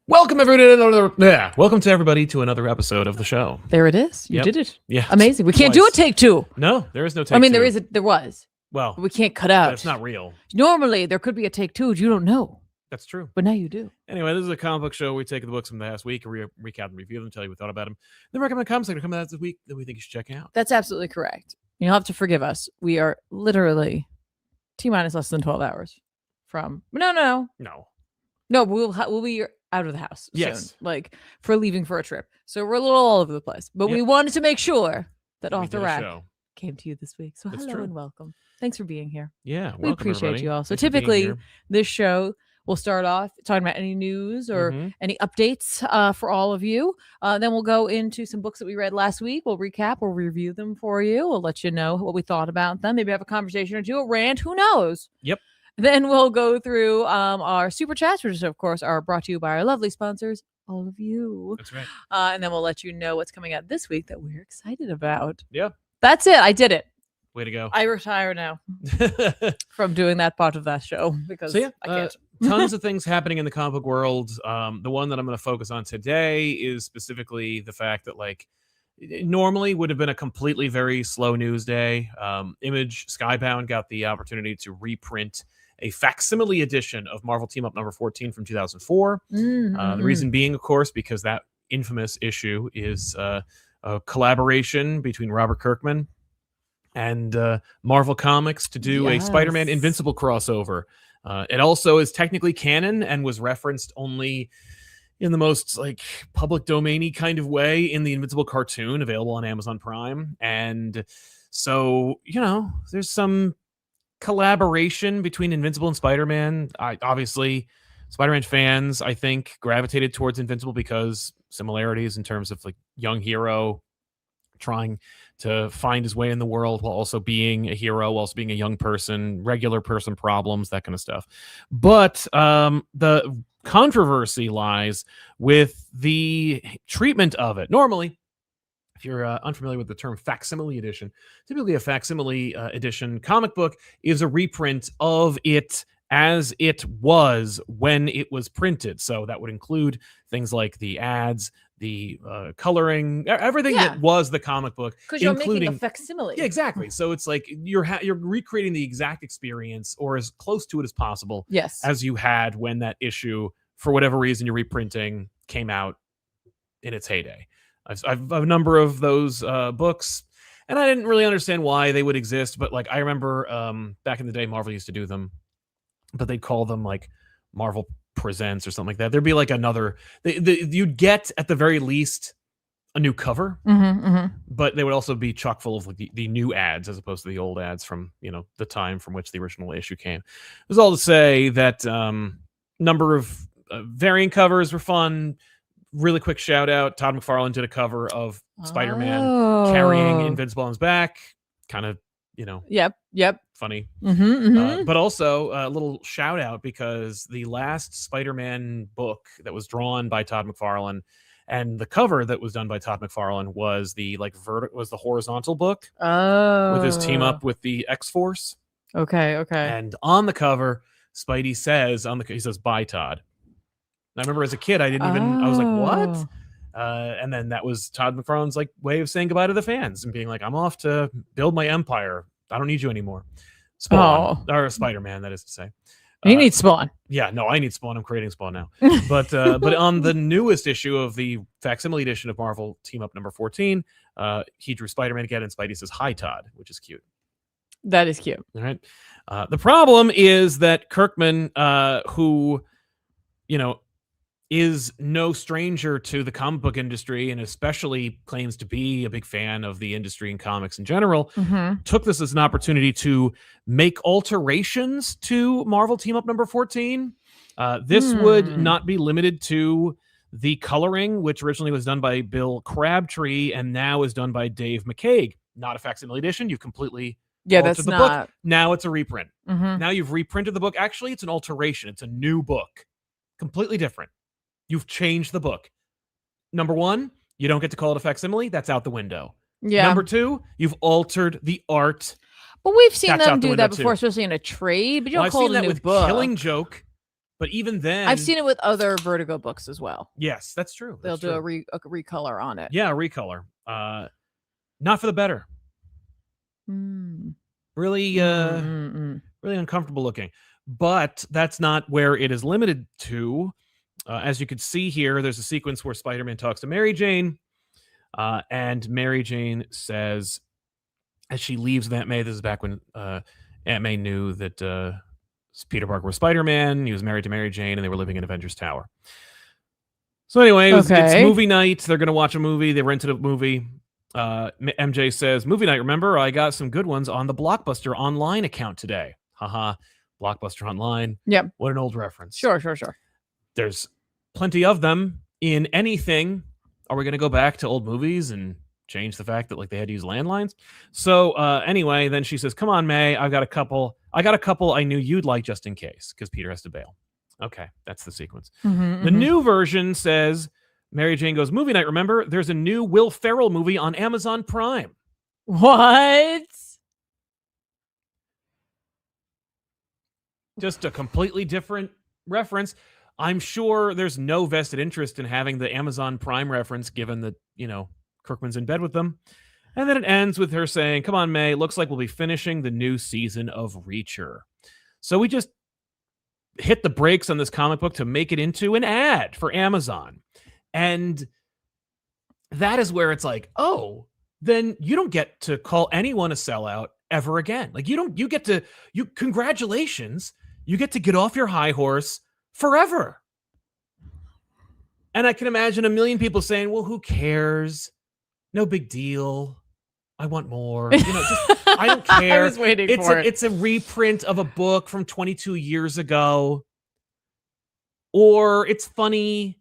Welcome everybody to another episode of the show. There it is. You did it. Yeah. Amazing. We can't do a take two. No, there is no take two. I mean, there was. Well, but we can't cut out. It's not real. Normally, there could be a take two. You don't know. That's true. But now you do. Anyway, this is a comic book show. We take the books from the last week, recap and review them, tell you what we thought about them. Then recommend comics that are coming out this week that we think you should check out. That's absolutely correct. You'll have to forgive us. We are literally T-minus less than 12 hours from... No, we'll be out of the house soon, like for leaving for a trip. So we're a little all over the place, but we wanted to make sure that Off the Rack came to you this week. So hello and welcome. Thanks for being here. Yeah, we appreciate you all. So typically this show will start off talking about any news or any updates for all of you. Then we'll go into some books that we read last week. We'll recap, we'll review them for you. We'll let you know what we thought about them. Maybe have a conversation or two, a rant, who knows? Yep. Then we'll go through our super chats, which of course are brought to you by our lovely sponsors, all of you. That's right. And then we'll let you know what's coming out this week that we're excited about. Yeah. That's it. I did it. Way to go. I retire now from doing that part of that show because I can't. Tons of things happening in the comic book world. The one that I'm going to focus on today is specifically the fact that it normally would have been a completely very slow news day. Image Skybound got the opportunity to reprint a facsimile edition of Marvel Team Up number 14 from 2004. The reason being, of course, because that infamous issue is a collaboration between Robert Kirkman and Marvel Comics to do a Spider-Man Invincible crossover. It also is technically canon and was referenced only in the most public domainy kind of way in the Invincible cartoon available on Amazon Prime. And so, there's some collaboration between Invincible and Spider-Man. Obviously, Spider-Man fans, I think, gravitated towards Invincible because similarities in terms of young hero trying to find his way in the world while also being a hero, while also being a young person, regular person problems, that kind of stuff. But the controversy lies with the treatment of it. Normally, if you're unfamiliar with the term facsimile edition, typically a facsimile edition comic book is a reprint of it as it was when it was printed. So that would include things like the ads, the coloring, everything that was the comic book, because you're making a facsimile. Yeah, exactly. So it's you're recreating the exact experience or as close to it as possible. Yes, as you had when that issue, for whatever reason you're reprinting, came out in its heyday. I've a number of those books, and I didn't really understand why they would exist. But I remember back in the day, Marvel used to do them, but they'd call them Marvel Presents or something like that. There'd be another. You'd get at the very least a new cover, but they would also be chock full of the new ads as opposed to the old ads from the time from which the original issue came. It was all to say that number of variant covers were fun. Really quick shout out, Todd McFarlane did a cover of Spider-Man carrying Invincible on his back. Kind of, Yep. Funny. But also a little shout out because the last Spider-Man book that was drawn by Todd McFarlane and the cover that was done by Todd McFarlane was the was the horizontal book with his team up with the X-Force. Okay. And on the cover, Spidey says he says, "Bye, Todd." I remember as a kid, I didn't even, I was like, what? And then that was Todd McFarlane's way of saying goodbye to the fans and being I'm off to build my empire. I don't need you anymore. Spawn, or Spider-Man, that is to say. You need Spawn. Yeah, no, I need Spawn. I'm creating Spawn now. But on the newest issue of the facsimile edition of Marvel Team Up number 14, he drew Spider-Man again, and Spidey says, "Hi, Todd," which is cute. That is cute. All right. The problem is that Kirkman, who, is no stranger to the comic book industry and especially claims to be a big fan of the industry and comics in general, took this as an opportunity to make alterations to Marvel Team Up number 14. This would not be limited to the coloring, which originally was done by Bill Crabtree and now is done by Dave McCaig. Not a facsimile edition. You've completely altered the book. Now it's a reprint. Now you've reprinted the book. Actually, it's an alteration. It's a new book. Completely different. You've changed the book. Number one, you don't get to call it a facsimile. That's out the window. Yeah. Number two, you've altered the art. But we've seen them do that before, especially in a trade. But you don't call it a new book. Killing Joke. But even then, I've seen it with other Vertigo books as well. Yes, that's true. They'll do a recolor on it. Yeah, a recolor. Not for the better. Really, really uncomfortable looking. But that's not where it is limited to. As you can see here, there's a sequence where Spider-Man talks to Mary Jane, and Mary Jane says, as she leaves Aunt May, this is back when Aunt May knew that Peter Parker was Spider-Man, he was married to Mary Jane, and they were living in Avengers Tower. So anyway, it's movie night. They're going to watch a movie. They rented a movie. MJ says, movie night, remember? I got some good ones on the Blockbuster Online account today. Haha, Blockbuster Online. Yep. What an old reference. Sure. There's plenty of them in anything. Are we going to go back to old movies and change the fact that like they had to use landlines? So anyway, then she says, come on, May, I got a couple I knew you'd like just in case, because Peter has to bail. Okay, that's the sequence. The new version says, Mary Jane goes, movie night, remember? There's a new Will Ferrell movie on Amazon Prime. What? Just a completely different reference. I'm sure there's no vested interest in having the Amazon Prime reference, given that, Kirkman's in bed with them. And then it ends with her saying, come on, May, looks like we'll be finishing the new season of Reacher. So we just hit the brakes on this comic book to make it into an ad for Amazon. And that is where it's like, oh, then you don't get to call anyone a sellout ever again. Like congratulations, you get to get off your high horse forever. And I can imagine a million people saying, well, who cares? No big deal. I want more. I don't care. I was waiting for it. It's a reprint of a book from 22 years ago. Or it's funny.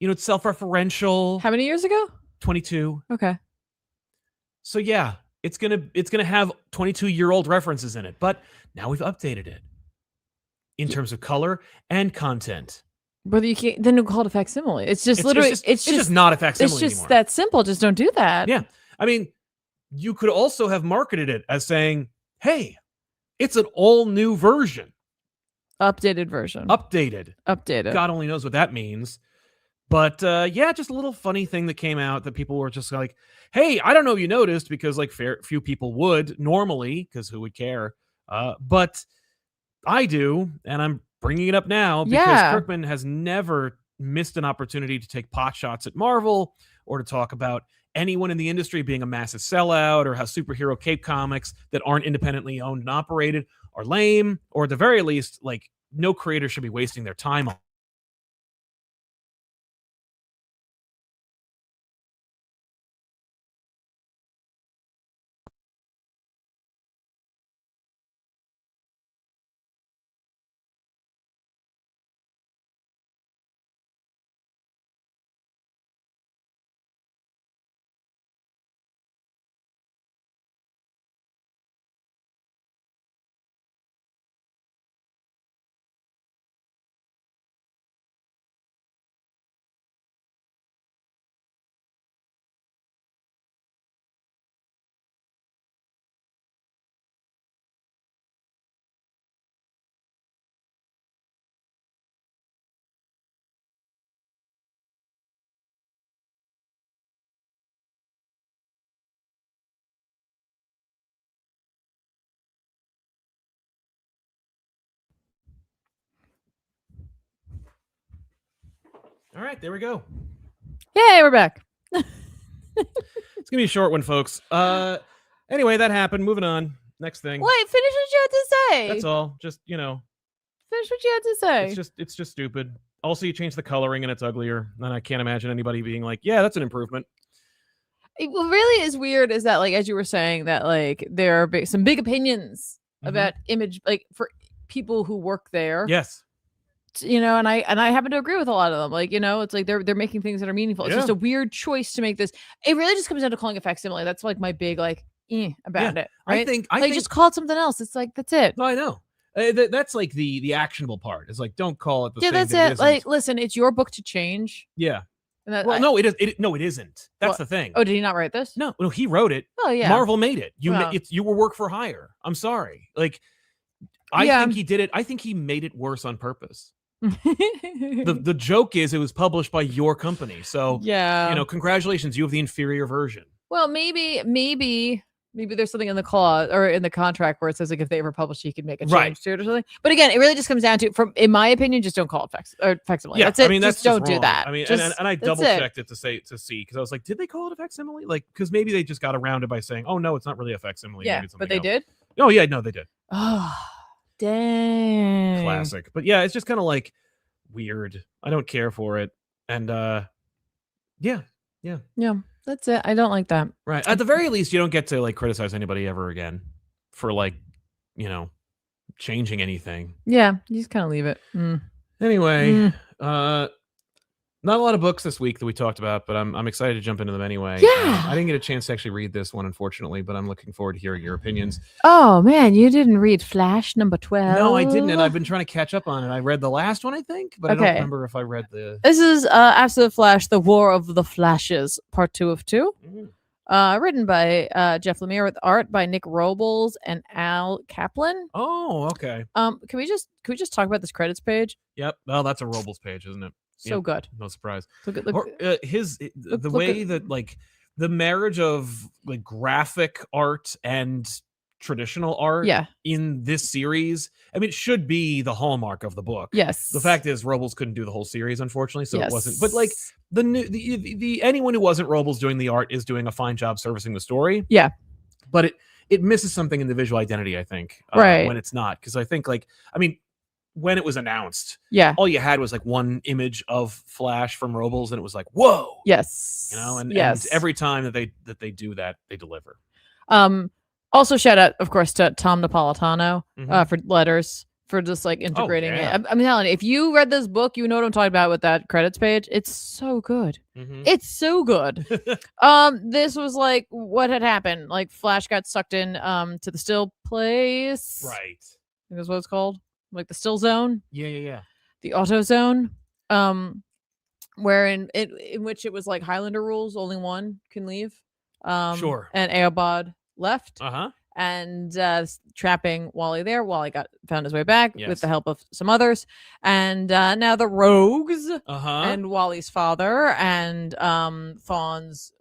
It's self-referential. How many years ago? 22. Okay. So yeah, it's gonna have 22-year-old references in it. But now we've updated it in terms of color and content. Whether you can't, then call it a facsimile. It's just it's just not a facsimile anymore. It's just anymore. that simple. Just don't do that. Yeah. I mean, you could also have marketed it as saying, hey, it's an all new version. Updated version. Updated. Updated. God only knows what that means. But yeah, just a little funny thing that came out that people were just like, hey, I don't know if you noticed, because like few people would normally, because who would care? But I do, and I'm bringing it up now because Kirkman has never missed an opportunity to take pot shots at Marvel or to talk about anyone in the industry being a massive sellout, or how superhero cape comics that aren't independently owned and operated are lame, or at the very least, like, no creator should be wasting their time on. All right, there we go. Yay, we're back. It's gonna be a short one, folks. Anyway, that happened. Moving on. Next thing. Wait, finish what you had to say. That's all. Just, finish what you had to say. It's just stupid. Also, you change the coloring and it's uglier. And I can't imagine anybody being like, yeah, that's an improvement. What really is weird is that, like, as you were saying, that like there are some big opinions about Image, like, for people who work there. Yes. And I happen to agree with a lot of them. Like, it's like they're making things that are meaningful. It's just a weird choice to make this. It really just comes down to calling it facsimile. That's like my big about it. Right? I think just call it something else. It's like, that's it. No, I know. That's like the actionable part. It's like, don't call it the same. Yeah, that's it. Like, listen, it's your book to change. Yeah. No, it is. No, it isn't. That's the thing. Oh, did he not write this? No, he wrote it. Oh yeah. Marvel made it. You were work for hire. I'm sorry. Like, I think he did it. I think he made it worse on purpose. The joke is it was published by your company. So, yeah, congratulations. You have the inferior version. Well, maybe there's something in the clause or in the contract where it says like if they ever publish, you can make a change to it or something. But again, it really just comes down to, in my opinion, just don't call it facsimile. Yeah, that's it. I mean, just don't do that. I mean, just, and I double checked it to see because I was like, did they call it a facsimile? Like, because maybe they just got around it by saying, oh no, it's not really a facsimile. Yeah, but they did. Oh yeah, no, they did. Oh, dang. Classic. But yeah, it's just kind of like weird. I don't care for it, and yeah. That's it. I don't like that. Right. At the very least, you don't get to like criticize anybody ever again for like, changing anything. Yeah, you just kind of leave it. Anyway, not a lot of books this week that we talked about, but I'm excited to jump into them anyway. Yeah. I didn't get a chance to actually read this one, unfortunately, but I'm looking forward to hearing your opinions. Oh man, you didn't read Flash number 12? No, I didn't, and I've been trying to catch up on it. I read the last one, I think, but I don't remember if I read the... This is Absolute Flash, The War of the Flashes, part 2 of 2. Written by Jeff Lemire with art by Nick Robles and Al Kaplan. Oh, okay. Can we just talk about this credits page? Yep. Well, that's a Robles page, isn't it? So good. No surprise. Look, the way that like the marriage of like graphic art and traditional art in this series, I mean, it should be the hallmark of the book. Yes. The fact is Robles couldn't do the whole series, unfortunately, so it wasn't. But like the anyone who wasn't Robles doing the art is doing a fine job servicing the story. Yeah. But it misses something in the visual identity, I think, when it's not. Because I think when it was announced, all you had was like one image of Flash from Robles, and it was like, whoa, yes, and every time that they do that, they deliver. Also, shout out, of course, to Tom Napolitano for letters, for just like integrating it. I'm telling you, if you read this book, you know what I'm talking about with that credits page. It's so good. It's so good. This was like what had happened. Like Flash got sucked in to the still place. Right. I think that's what it's called. Like the still zone. Yeah. The auto zone. Where in which it was like Highlander rules, only one can leave. Sure. And Eobard left. And trapping Wally there. Wally found his way back with the help of some others. And now the rogues and Wally's father and Thawne's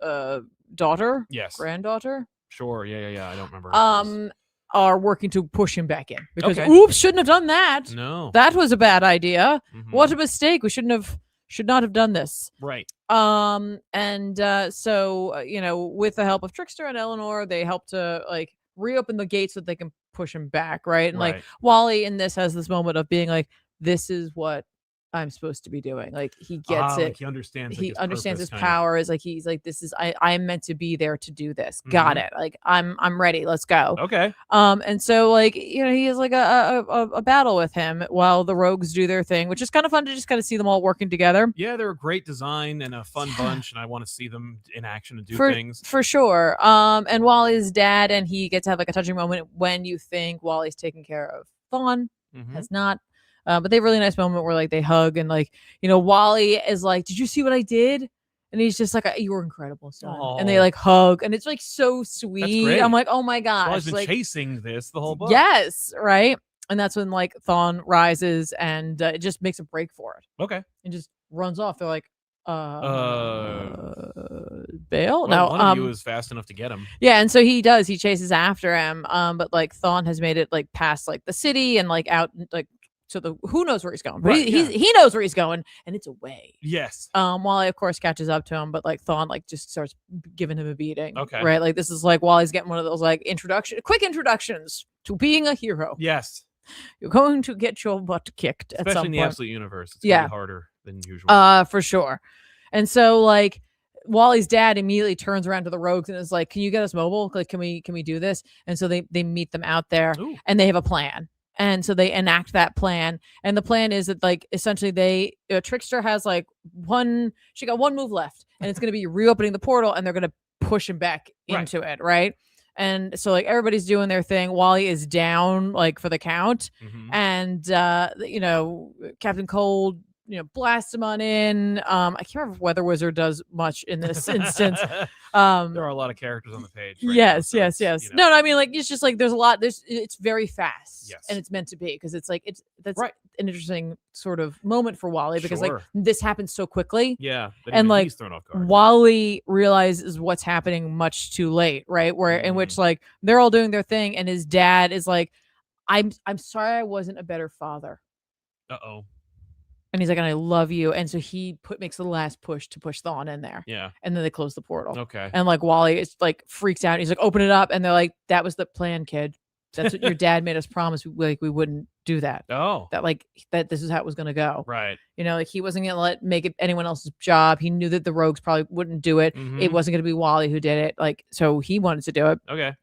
daughter. Yes. Granddaughter. Sure. Yeah. I don't remember. Are working to push him back in because oops, shouldn't have done that. No, that was a bad idea. What a mistake. We should not have done this. Right. So with the help of Trickster and Eleanor, they help to like reopen the gate so that they can push him back. Right. And like Wally in this has this moment of being like, this is what I'm supposed to be doing. Like he gets it. Like he understands. He understands his power is like he's like, this is I'm meant to be there to do this. Got it. Like I'm ready. Let's go. Okay. And so like he has like a battle with him while the rogues do their thing, which is kind of fun to just kind of see them all working together. Yeah, they're a great design and a fun bunch, and I want to see them in action and do things for sure. And Wally's dad and he gets to have like a touching moment when you think Wally's taking care of Thawne, has not. But they have a really nice moment where like they hug and like, Wally is like, did you see what I did? And he's just like, you were incredible, son. Aww. And they like hug and it's like so sweet. I'm like, oh my gosh. Wally's been like, chasing this the whole book. Yes. Right. And that's when like Thawne rises and it just makes a break for it. Okay. And just runs off. They're like, bail? Well, no. One of you is fast enough to get him. Yeah. And so he does. He chases after him. But like Thawne has made it like past like the city and like out like, so who knows where he's going, but he knows where he's going and it's away. Yes. Wally of course catches up to him, but like Thawne like just starts giving him a beating. Okay. Right. Like this is like Wally's getting one of those like quick introductions to being a hero. Yes. You're going to get your butt kicked at some point. Especially in the Absolute Universe. It's gonna be harder than usual. For sure. And so like Wally's dad immediately turns around to the rogues and is like, can you get us mobile? Like, can we do this? And so they meet them out there. Ooh. And they have a plan. And so they enact that plan. And the plan is that like essentially Trickster has like she got one move left and it's going to be reopening the portal and they're going to push him back into it. Right. And so like everybody's doing their thing. Wally is down like for the count. And, Captain Cold blast him on in. I can't remember if Weather Wizard does much in this instance. There are a lot of characters on the page. Right yes, now, so yes. No, I mean, like, it's just like there's a lot. It's very fast, yes, and it's meant to be because it's like that's right. an interesting sort of moment for Wally because like Sure. this happens so quickly. Yeah, and like he's thrown off guard. Wally realizes what's happening much too late, right? Where in which like they're all doing their thing, and his dad is like, I'm sorry I wasn't a better father. Uh-oh. And he's like, and I love you. And so he makes the last push to push Thawne in there. Yeah. And then they close the portal. Okay. And like Wally is like freaks out. He's like, open it up. And they're like, that was the plan, kid. That's what your dad made us promise. We wouldn't do that. Oh. That this is how it was going to go. Right. Like he wasn't going to make it anyone else's job. He knew that the rogues probably wouldn't do it. Mm-hmm. It wasn't going to be Wally who did it. Like, so he wanted to do it. Okay.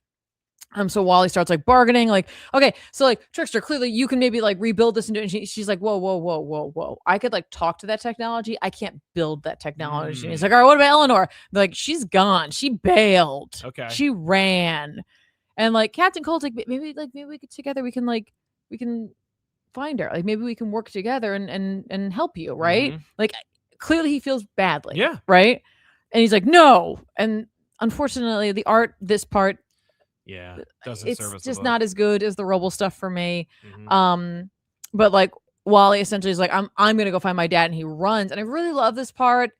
So Wally starts like bargaining, like, okay, so like Trickster, clearly you can maybe like rebuild this and do it. And she's like, whoa. I could like talk to that technology. I can't build that technology. And he's like, all right, what about Eleanor? They're like, she's gone. She bailed. Okay. She ran. And like Captain Cold's like, maybe we could together, we can find her. Like maybe we can work together and help you, right? Mm-hmm. Like clearly he feels badly. Yeah. Right. And he's like, no. And unfortunately, this part, yeah, it's just not as good as the Roble stuff for me. Mm-hmm. But like Wally essentially is like, I'm gonna go find my dad, and he runs. And I really love this part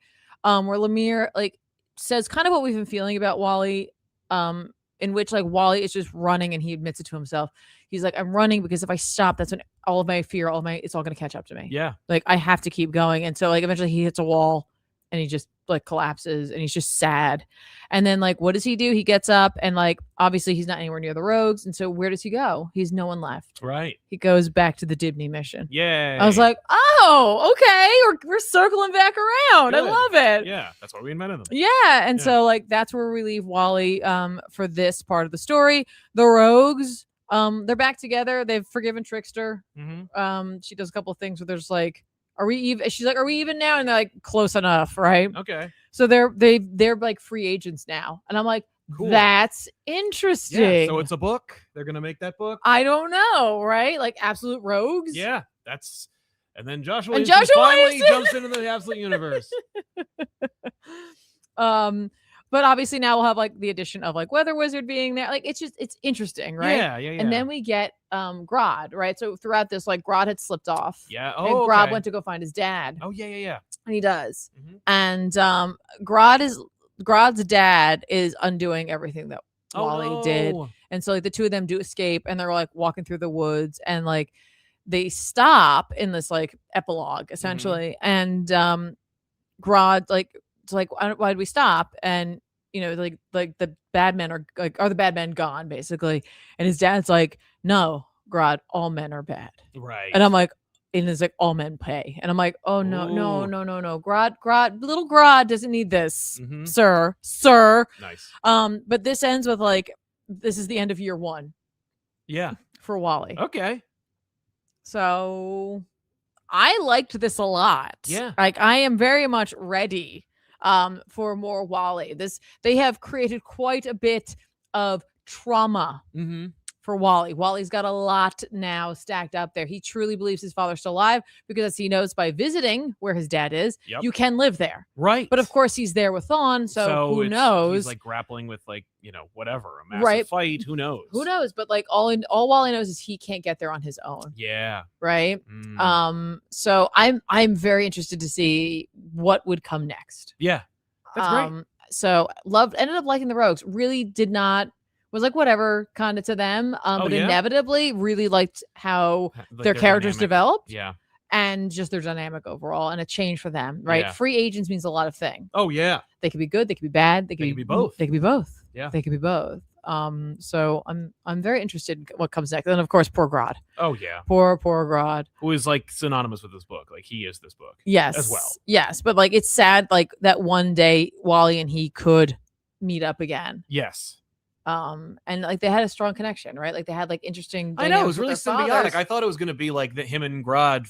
where Lemire like says kind of what we've been feeling about Wally, in which like Wally is just running, and he admits it to himself. He's like, I'm running because if I stop, that's when all of my fear, it's all gonna catch up to me. Yeah, like I have to keep going. And so like eventually he hits a wall, and he just like collapses, and he's just sad. And then like what does he do? He gets up, and like obviously he's not anywhere near the rogues, and so where does he go? He's no one left. Right. He goes back to the Dibney mission. Yeah. I was like, oh, okay, we're circling back around. Good. I love it. Yeah, that's why we invented them. Yeah, and so like that's where we leave Wally for this part of the story. The rogues, they're back together. They've forgiven Trickster. Mm-hmm. She does a couple of things where there's like, are we even? She's like, are we even now? And they're like, close enough, right? Okay. So they're like free agents now, and I'm like, cool. That's interesting. Yeah, so it's a book. They're gonna make that book. I don't know, right? Like absolute rogues. Yeah, and then Joshua finally jumps into the absolute universe. But obviously now we'll have like the addition of like Weather Wizard being there. Like it's interesting, right? Yeah. And then we get Grodd, right? So throughout this, like Grodd had slipped off. Yeah. Oh, and Grodd went to go find his dad. Oh yeah. And he does. Mm-hmm. And Grodd's dad is undoing everything that Wally did. And so like the two of them do escape, and they're like walking through the woods, and like they stop in this like epilogue essentially. Mm-hmm. And Grodd like, it's like, why did we stop? And like the bad men are the bad men gone basically? And his dad's like, no, Grodd, all men are bad. Right. And I'm like, and it's like, all men pay. And I'm like, oh no. Grodd, little Grodd doesn't need this, sir. Nice. But this ends with like, this is the end of year 1. Yeah. For Wally. Okay. So I liked this a lot. Yeah. Like I am very much ready for more Wally. They have created quite a bit of trauma for Wally. Wally's got a lot now stacked up there. He truly believes his father's still alive because, as he knows by visiting where his dad is, you can live there. Right. But of course he's there with Thawne, so who knows? He's like grappling with like, whatever, a massive fight. Who knows? Who knows? But like all Wally knows is he can't get there on his own. Yeah. Right. So I'm very interested to see what would come next. Yeah. That's great. So ended up liking the Rogues. Really was like whatever kind of to them. But inevitably really liked how their characters developed. Yeah. And just their dynamic overall, and a change for them, right? Yeah. Free agents means a lot of things. Oh yeah. They could be good, they could be bad, they could be both. They could be both. Yeah. They could be both. So I'm very interested in what comes next. And of course, poor Grodd. Oh yeah. Poor Grodd. Who is like synonymous with this book. Like he is this book. Yes. As well. Yes. But like it's sad like that one day Wally and he could meet up again. Yes. And like they had a strong connection, right? Like they had like interesting. I know, it was really symbiotic. Fathers. I thought it was gonna be like him and Grodd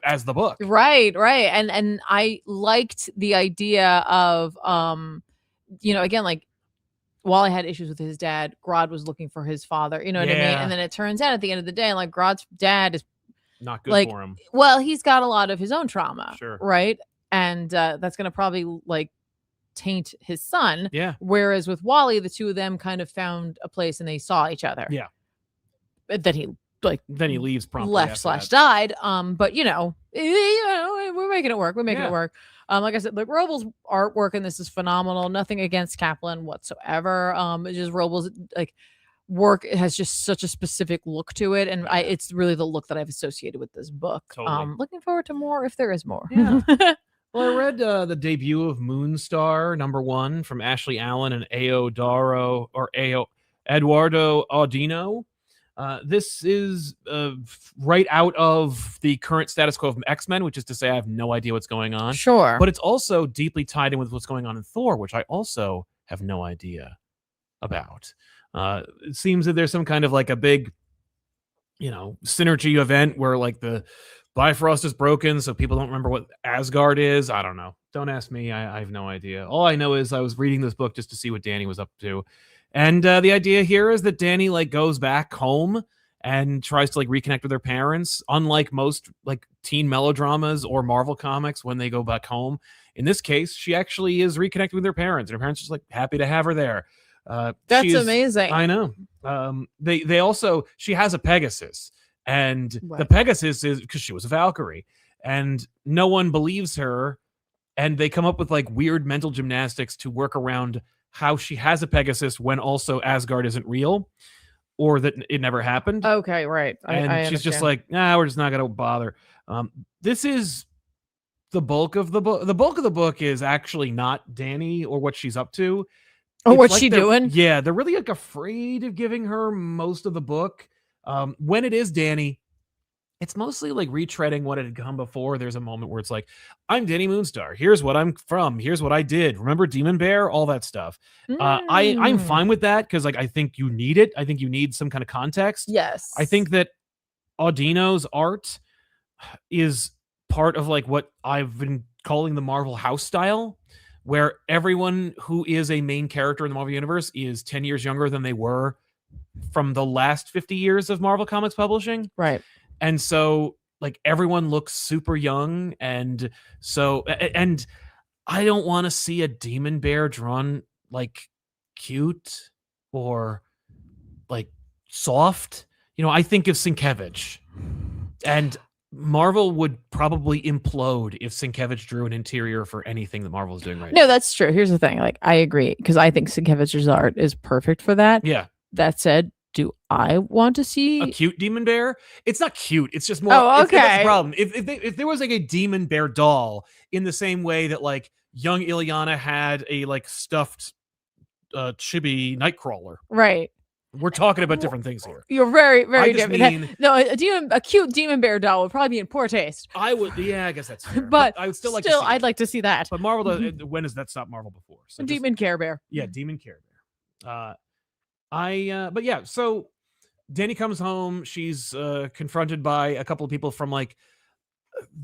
as the book. Right. And I liked the idea of again, like Wally had issues with his dad, Grodd was looking for his father, you know what I mean? And then it turns out at the end of the day, like Grodd's dad is not good for him. Well, he's got a lot of his own trauma, sure, right? And that's going to probably like taint his son. Yeah. Whereas with Wally, the two of them kind of found a place and they saw each other. Yeah. Then he leaves promptly left/died. But we're making it work. We're making it work. Like I said, like Robles' artwork in this is phenomenal. Nothing against Kaplan whatsoever. It's just Robles' like work has just such a specific look to it, and it's really the look that I've associated with this book. Totally. Looking forward to more if there is more. Yeah. Well, I read the debut of Moonstar #1 from Ashley Allen and Eduardo Audino. This is right out of the current status quo of X-Men, which is to say I have no idea what's going on. Sure. But it's also deeply tied in with what's going on in Thor, which I also have no idea about. It seems that there's some kind of like a big, synergy event where like the Bifrost is broken, so people don't remember what Asgard is. I don't know. Don't ask me. I have no idea. All I know is I was reading this book just to see what Danny was up to. And the idea here is that Danny like goes back home and tries to like reconnect with her parents. Unlike most like teen melodramas or Marvel comics, when they go back home, in this case, she actually is reconnecting with her parents, and her parents are just like happy to have her there. That's amazing. I know. They also, she has a Pegasus, and the Pegasus is because she was a Valkyrie, and no one believes her, and they come up with like weird mental gymnastics to work around how she has a Pegasus when also Asgard isn't real, or that it never happened. Okay, right. And she's just like, nah, we're just not gonna bother. This is the bulk of the book. The bulk of the book is actually not Danny or what she's up to. Or what's she doing? Yeah, they're really like afraid of giving her most of the book. When it is Danny, it's mostly like retreading what had come before. There's a moment where it's like, I'm Danny Moonstar. Here's what I'm from. Here's what I did. Remember Demon Bear? All that stuff. I'm fine with that because like I think you need it. I think you need some kind of context. Yes. I think that Audino's art is part of like what I've been calling the Marvel house style, where everyone who is a main character in the Marvel Universe is 10 years younger than they were from the last 50 years of Marvel Comics publishing. Right. And so like everyone looks super young. And I don't want to see a Demon Bear drawn like cute or like soft. I think of Sienkiewicz, and Marvel would probably implode if Sienkiewicz drew an interior for anything that Marvel is doing right now. No, that's true. Here's the thing. Like, I agree because I think Sienkiewicz's art is perfect for that. Yeah. That said, do I want to see a cute Demon Bear? It's not cute. It's just more. Oh, okay. That's the problem. If there was like a Demon Bear doll in the same way that like young Ileana had a like stuffed chibi Nightcrawler, right? We're talking about different things here. You're very, very different. No, a cute Demon Bear doll would probably be in poor taste. I would, yeah, I guess that's fair. But I would still like. I'd like to see that. But Marvel, when has that stopped Marvel before? So Demon Care Bear. Yeah, Demon Care Bear. But yeah, so Danny comes home. She's confronted by a couple of people from like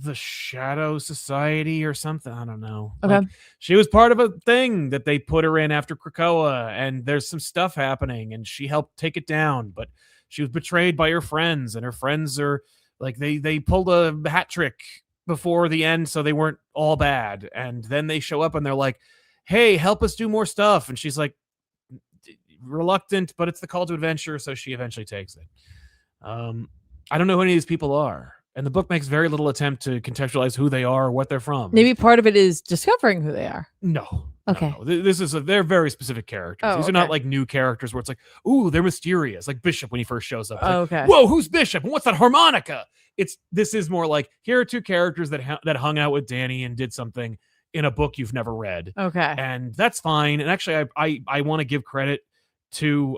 the Shadow Society or something. I don't know. Okay. Like, she was part of a thing that they put her in after Krakoa, and there's some stuff happening, and she helped take it down, but she was betrayed by her friends, and her friends are like, they pulled a hat trick before the end, so they weren't all bad. And then they show up and they're like, hey, help us do more stuff. And she's like, reluctant, but it's the call to adventure, so she eventually takes it. I don't know who any of these people are, and the book makes very little attempt to contextualize who they are or what they're from. Maybe part of it is discovering who they are. No. Okay. No. They're very specific characters. These are not like new characters where it's like, ooh, they're mysterious, like Bishop when he first shows up. Okay. Whoa, who's Bishop? And what's that harmonica? This is more like, here are two characters that hung out with Danny and did something in a book you've never read. Okay. And that's fine. And actually, I want to give credit to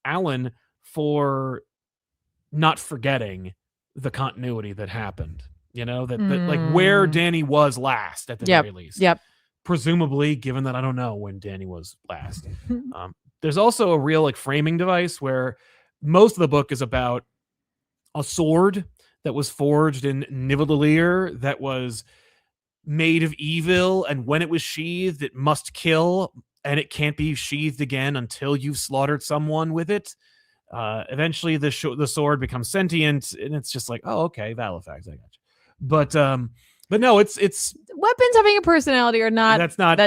Alan for not forgetting the continuity that happened. That like where Danny was last at the very least. Yep. Presumably, given that I don't know when Danny was last. There's also a real like framing device where most of the book is about a sword that was forged in Nivellir that was made of evil, and when it was sheathed, it must kill, and it can't be sheathed again until you've slaughtered someone with it. Eventually the sword becomes sentient, and it's just like, oh, okay, Valifax, I got you. But no, it's weapons having a personality or not. It's not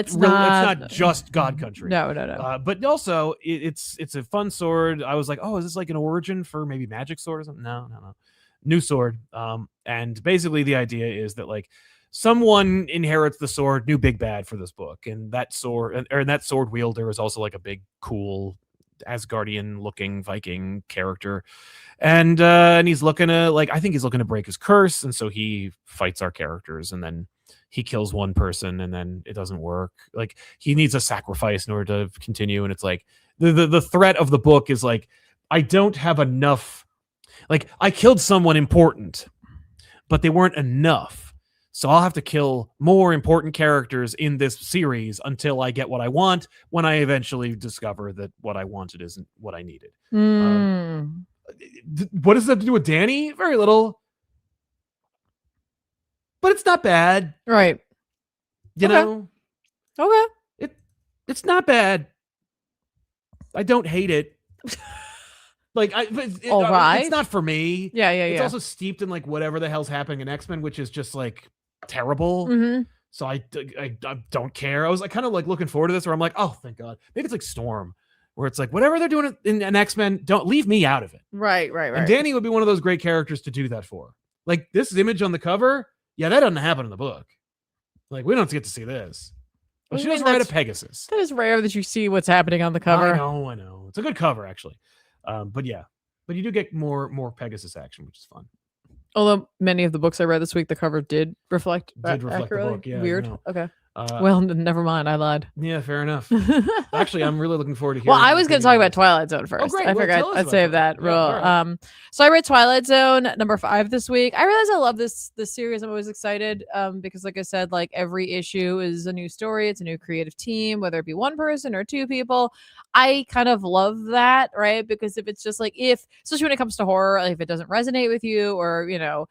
just God Country. No. But also it's a fun sword. I was like, oh, is this like an origin for maybe magic sword or something? No. New sword. And basically the idea is that like someone inherits the sword, new big bad for this book, and that sword wielder is also like a big cool Asgardian looking Viking character. And he's looking to I think he's looking to break his curse, and so he fights our characters, and then he kills one person, and then it doesn't work. Like he needs a sacrifice in order to continue, and it's like the threat of the book is like, I don't have enough. Like I killed someone important, but they weren't enough. So I'll have to kill more important characters in this series until I get what I want, when I eventually discover that what I wanted isn't what I needed. What does that have to do with Danny? Very little. But it's not bad. Right. You know? Okay. It's not bad. I don't hate it. It's not for me. Yeah. It's also steeped in like whatever the hell's happening in X-Men, which is just like terrible. Mm-hmm. So I don't care. I was like kind of like looking forward to this, where I'm like, oh, thank God. Maybe it's like Storm, where it's like whatever they're doing in X-Men, don't leave me out of it. Right. And Danny would be one of those great characters to do that for. Like this image on the cover, yeah, that doesn't happen in the book. Like we don't get to see this. But she doesn't ride a Pegasus. That is rare that you see what's happening on the cover. I know. It's a good cover actually. But you do get more Pegasus action, which is fun. Although many of the books I read this week, the cover did reflect the book. Yeah, weird. Okay. Well, never mind. I lied. Yeah, fair enough. Actually, I'm really looking forward to hearing. Well, I was going to talk about Twilight Zone first. Oh, great. I figured I'd save that. Right. So I read Twilight Zone number 5 this week. I realized I love this series. I'm always excited because, like I said, like every issue is a new story. It's a new creative team, whether it be one person or two people. I kind of love that, right? Because if it's just like especially when it comes to horror, like if it doesn't resonate with you, or you're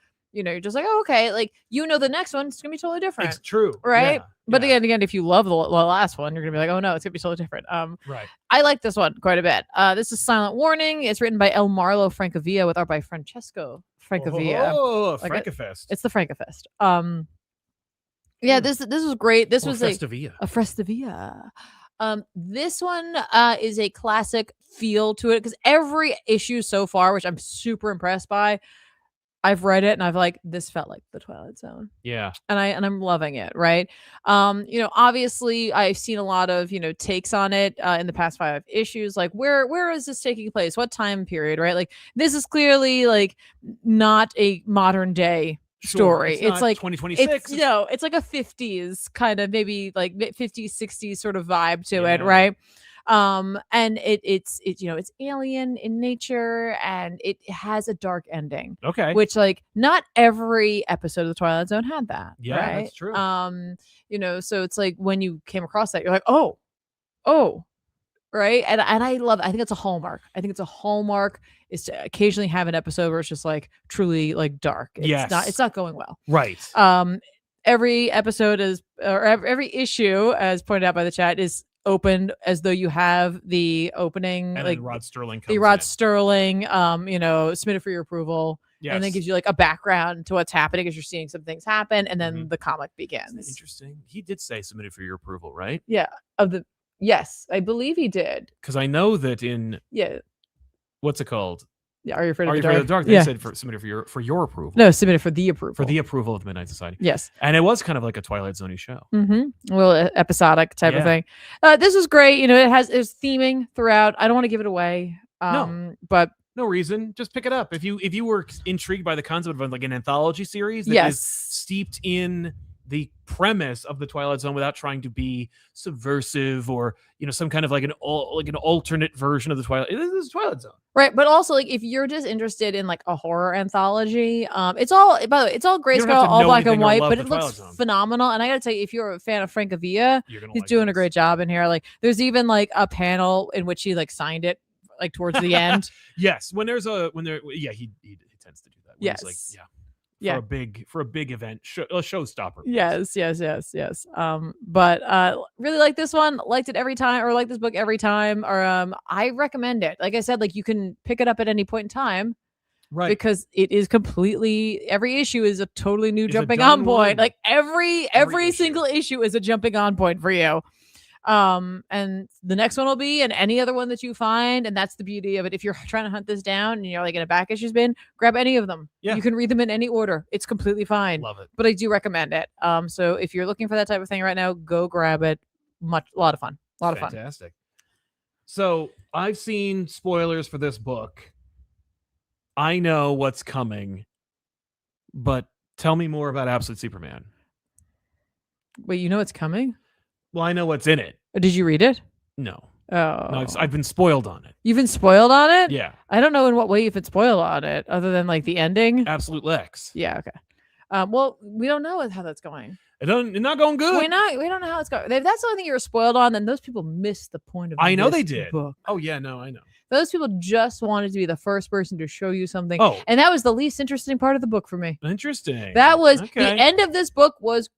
just like, oh, okay, like the next one's gonna be totally different. It's true, right? Yeah, but again, if you love the last one, you're gonna be like, oh no, it's gonna be totally different. Right. I like this one quite a bit. This is Silent Warning. It's written by El Marlo Francavilla with art by Francesco Francavilla. Oh, Francafest. It's the Francafest. Yeah, this was great. This was a Festivia. This one is a classic feel to it, because every issue so far, which I'm super impressed by, I've read it and I've like, this felt like the Twilight Zone. Yeah. And I'm loving it, right? Obviously I've seen a lot of, takes on it in the past 5 issues. Like where is this taking place? What time period, right? Like this is clearly like not a modern day story. It's like 2026. It's like a 50s kind of, maybe like 50s 60s sort of vibe to it, right? And it's alien in nature, and it has a dark ending. Okay. Which like not every episode of the Twilight Zone had that. Yeah, right? That's true. So it's like when you came across that, you're like, oh, right. And I think it's a hallmark. Is to occasionally have an episode where it's just like truly like dark. It's not going well. Right. Every episode every issue, as pointed out by the chat, is opened as though you have the opening, and like Rod Sterling submitted for your approval. Yes. And then gives you like a background to what's happening as you're seeing some things happen, and then the comic begins. Interesting. He did say submitted for your approval, right? Yeah. Yes, I believe he did. Because I know that what's it called? Yeah, Are You Afraid of the Dark? They said submitted for your approval. No, submitted for the approval. For the approval of the Midnight Society. Yes. And it was kind of like a Twilight Zone-y show. Mm-hmm. A little episodic type of thing. This was great. There's theming throughout. I don't want to give it away. But no reason. Just pick it up. If you were intrigued by the concept of like an anthology series that is steeped in the premise of the Twilight Zone without trying to be subversive or some kind of like an alternate version of the Twilight. This is Twilight Zone, right? But also, like, if you're just interested in like a horror anthology, it's all, by the way, it's all grayscale, all black and white, but it looks phenomenal. And I gotta tell you, if you're a fan of Francavilla, he's doing a great job in here. Like, there's even like a panel in which he like signed it like towards the end. Yes, he tends to do that. Yes. He's like, for a big event, a showstopper. Yes. But really like this one, liked it every time, or like this book every time, or I recommend it. Like I said, like you can pick it up at any point in time. Right. Because it is completely, every issue is a totally new jumping on point. Like every single issue is a jumping on point for you. And the next one will be, and any other one that you find, and that's the beauty of it. If you're trying to hunt this down and you're like in a back issues bin, grab any of them. Yeah. You can read them in any order. It's completely fine. Love it. But I do recommend it. So if you're looking for that type of thing right now, go grab it. A lot of fun. Fantastic. So I've seen spoilers for this book. I know what's coming, but tell me more about Absolute Superman. Wait, you know what's coming? Well, I know what's in it. Did you read it? No. Oh. No, I've been spoiled on it. You've been spoiled on it? Yeah. I don't know in what way you've been spoiled on it, other than like the ending. Absolute Lex. Yeah, okay. Well, we don't know how that's going. It's not going good. We don't know how it's going. If that's the only thing you were spoiled on, then those people missed the point of I know they did. Book. Oh, yeah, no, I know. Those people just wanted to be the first person to show you something. Oh. And that was the least interesting part of the book for me. Interesting. That was the end of this book was,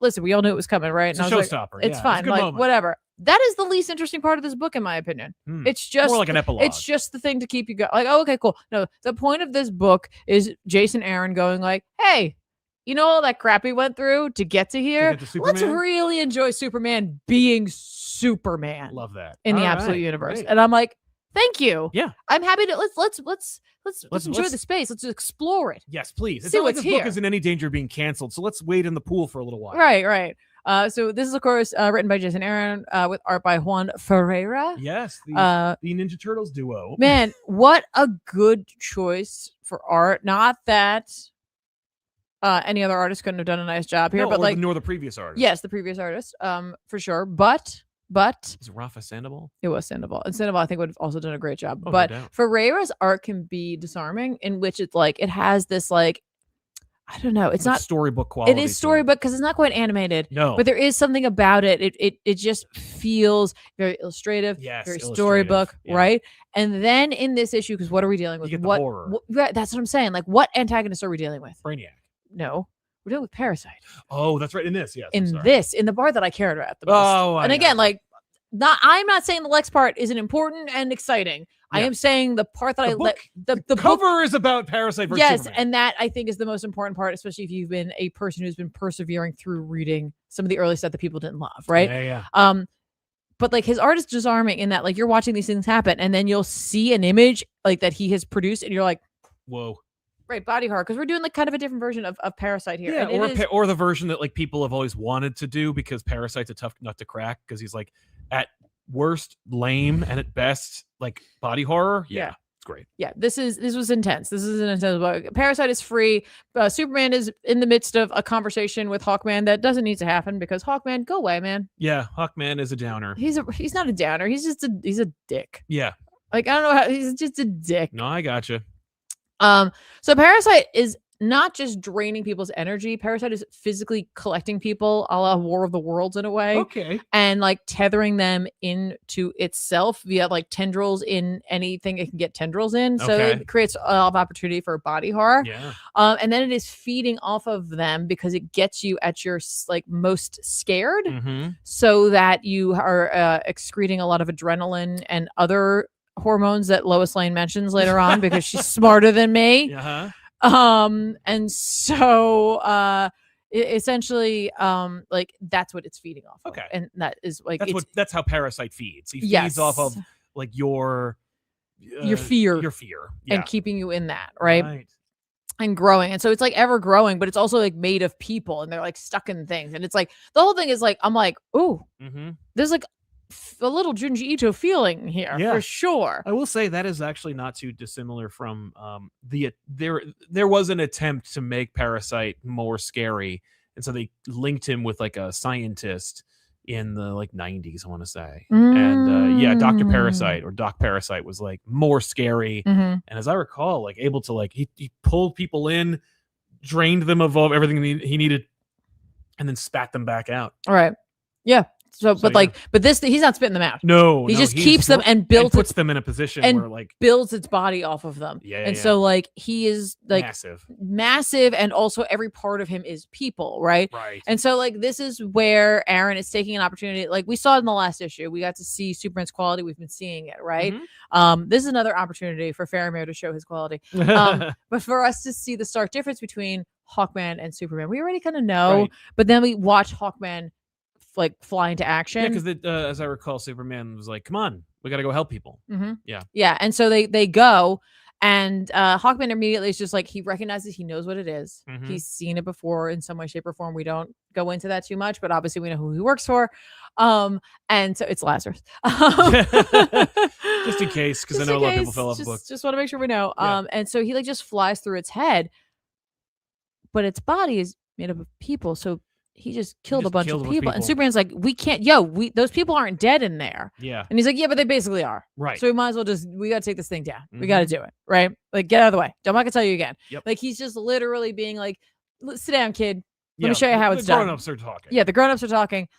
listen, we all knew it was coming, right? It's a showstopper. It's fine. It's like, moment. Whatever. That is the least interesting part of this book, in my opinion. It's just more like an epilogue. It's just the thing to keep you going. Like, oh, okay, cool. No, the point of this book is Jason Aaron going like, hey, you know all that crap we went through to get to here? Let's really enjoy Superman being Superman. Love that. In the Absolute universe. Right. And I'm like, thank you. Yeah. I'm happy to let's enjoy the space. Let's explore it. Yes, please. It's not like this book is in any danger of being canceled, so let's wait in the pool for a little while. Right. So this is, of course, written by Jason Aaron with art by Juan Ferreira. Yes, the Ninja Turtles duo. Man, what a good choice for art. Not that any other artist couldn't have done a nice job here, nor the previous artist. Yes, the previous artist, for sure. But is it Rafa Sandoval? It was Sandoval, and Sandoval I think would have also done a great job. Oh, but no Ferreira's art can be disarming, in which it's like it has this like, I don't know. It's not storybook quality. It is storybook because it's not quite animated. No, but there is something about it. It just feels very illustrative. Yes, very storybook, right? And then in this issue, because what are we dealing with? You get the horror. That's what I'm saying. Like, what antagonist are we dealing with? Brainiac. No, we're dealing with Parasite. Oh, that's right. In this, yes. In the part that I cared about the most. Oh, and again, like, I'm not saying the Lex part isn't important and exciting. Yeah. I am saying the part that the cover is about Parasite versus Superman. And that I think is the most important part, especially if you've been a person who's been persevering through reading some of the early stuff that people didn't love, right? Yeah. But like his art is disarming in that like you're watching these things happen and then you'll see an image like that he has produced and you're like, whoa. Right, body horror, because we're doing like kind of a different version of Parasite here. Yeah, or the version that like people have always wanted to do, because Parasite's a tough nut to crack, because he's like at worst lame and at best like body horror. Yeah. It's great. Yeah, this was intense. This is an intense book. Parasite is free. Superman is in the midst of a conversation with Hawkman that doesn't need to happen, because Hawkman, go away, man. Yeah, Hawkman is a downer. He's not a downer. He's a dick. Yeah. Like, I don't know how, he's just a dick. No, I gotcha. So Parasite is not just draining people's energy. Parasite is physically collecting people, a la War of the Worlds in a way. Okay. And like tethering them into itself via like tendrils in anything it can get tendrils in. So it creates a lot of opportunity for body horror. Yeah. And then it is feeding off of them because it gets you at your like most scared, so that you are excreting a lot of adrenaline and other hormones that Lois Lane mentions later on because she's smarter than me. And so essentially like that's what it's feeding off of. And that is like that's how Parasite feeds. He feeds off of like your fear and keeping you in that, right? And growing. And so it's like ever growing, but it's also like made of people and they're like stuck in things. And it's like the whole thing is like, I'm like, ooh, there's like a little Junji Ito feeling here for sure. I will say that is actually not too dissimilar from there was an attempt to make Parasite more scary, and so they linked him with like a scientist in the like 90s, I want to say. And Dr. Parasite or Doc Parasite was like more scary, and as I recall, like able to like he pulled people in, drained them of everything he needed, and then spat them back out. All right. Yeah. but this he's not spitting them out. No, he just keeps them and puts them in a position where like builds its body off of them. So like he is like massive, and also every part of him is people, right? And so like this is where Aaron is taking an opportunity. Like we saw in the last issue, we got to see Superman's quality. We've been seeing it, right? This is another opportunity for Faramir to show his quality, but for us to see the stark difference between Hawkman and Superman. We already kind of know, but then we watch Hawkman like fly into action. Yeah, because as I recall, Superman was like, "Come on, we got to go help people." Yeah, and so they go, and Hawkman immediately is just like, he recognizes, he knows what it is. He's seen it before in some way, shape, or form. We don't go into that too much, but obviously we know who he works for. And so it's Lazarus. Just in case, because I know a lot of people fell off the book. Just want to make sure we know. And so he like just flies through its head, but its body is made up of people. So he just killed a bunch of people. And Superman's like, we can't, those people aren't dead in there. Yeah. And he's like, yeah, but they basically are. Right. So we might as well we got to take this thing down. We got to do it. Right. Like, get out of the way. I'm not going to tell you again. Like, he's just literally being like, sit down, kid. Let me show you how it's done. The grown-ups are talking. Yeah, the grown-ups are talking.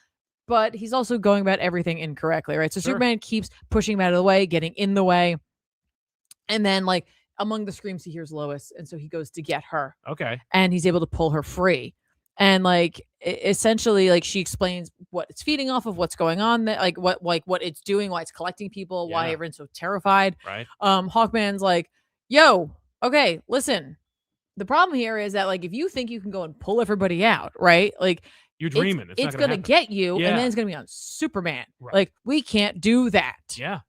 But he's also going about everything incorrectly, right? So Superman keeps pushing him out of the way, getting in the way. And then, like, among the screams, he hears Lois. And so he goes to get her. Okay. And he's able to pull her free. And, like, essentially, like, she explains what it's feeding off of, what's going on, like what it's doing, why it's collecting people, why everyone's so terrified. Right. Hawkman's like, yo, okay, listen. The problem here is that, like, if you think you can go and pull everybody out, right? Like, you're dreaming. It's going to get you, and then it's going to be on Superman. Right. Like, we can't do that. Yeah.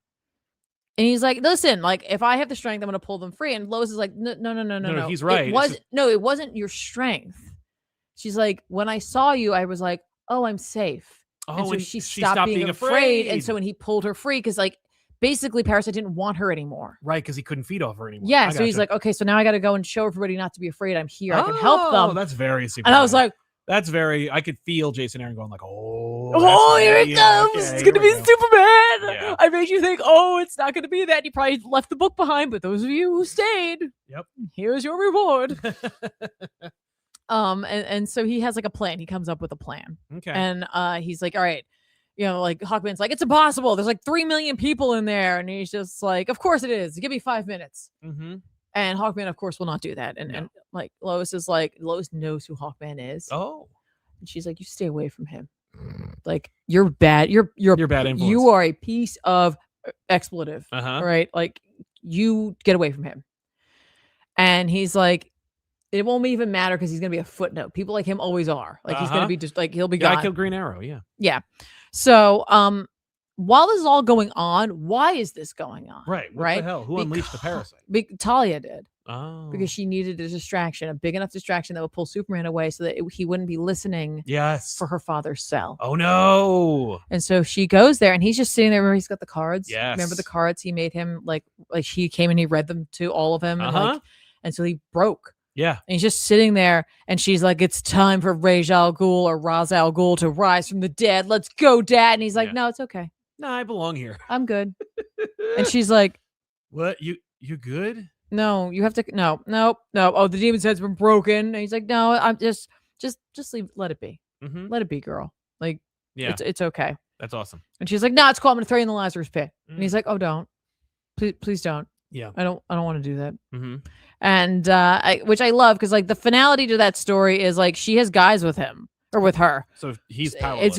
And he's like, listen, like, if I have the strength, I'm going to pull them free. And Lois is like, no. He's right. It wasn't your strength. She's like, when I saw you, I was like, oh, I'm safe. And so she stopped being afraid. And so when he pulled her free, because, like, basically Parasite didn't want her anymore. Right, because he couldn't feed off her anymore. Yeah, so he's like, okay, so now I got to go and show everybody not to be afraid. I'm here. I can help them. Oh, that's very super. And I was like, I could feel Jason Aaron going like, here it comes. Okay, it's going to be Superman. Yeah. I made you think, it's not going to be that. You probably left the book behind, but those of you who stayed, here's your reward. And so he has like a plan. He comes up with a plan. Okay. And he's like, all right, like Hawkman's like, it's impossible. There's like 3 million people in there. And he's just like, of course it is. Give me 5 minutes. And Hawkman, of course, will not do that. And like Lois is like, Lois knows who Hawkman is. Oh. And she's like, you stay away from him. Like, you're bad. You're bad influence. You are a piece of expletive. Right? Like, you get away from him. And he's like, it won't even matter because he's going to be a footnote. People like him always are. Like, he's going to be just like, he'll be gone. I killed Green Arrow. Yeah. Yeah. So, while this is all going on, why is this going on? Right. What the hell? Who unleashed the parasite? Talia did. Oh. Because she needed a distraction, a big enough distraction that would pull Superman away so that he wouldn't be listening for her father's cell. Oh, no. And so she goes there, and he's just sitting there. Remember, he's got the cards? Yes. Remember the cards he made him? Like he came and he read them to all of them. And so he broke. Yeah. And he's just sitting there, and she's like, it's time for Ra's al Ghul or Ra's al Ghul to rise from the dead. Let's go, Dad. And he's like, no, it's okay. No, I belong here. I'm good. And she's like, what? You good? No, you have to. No. Oh, the demon's head's been broken. And he's like, no, I'm just leave. Let it be. Let it be, girl. Like, it's okay. That's awesome. And she's like, no, it's cool. I'm going to throw you in the Lazarus pit. And he's like, oh, don't. Please don't. Yeah. I don't want to do that. And which I love, because like the finality to that story is like she has guys with him or with her, so he's powerless.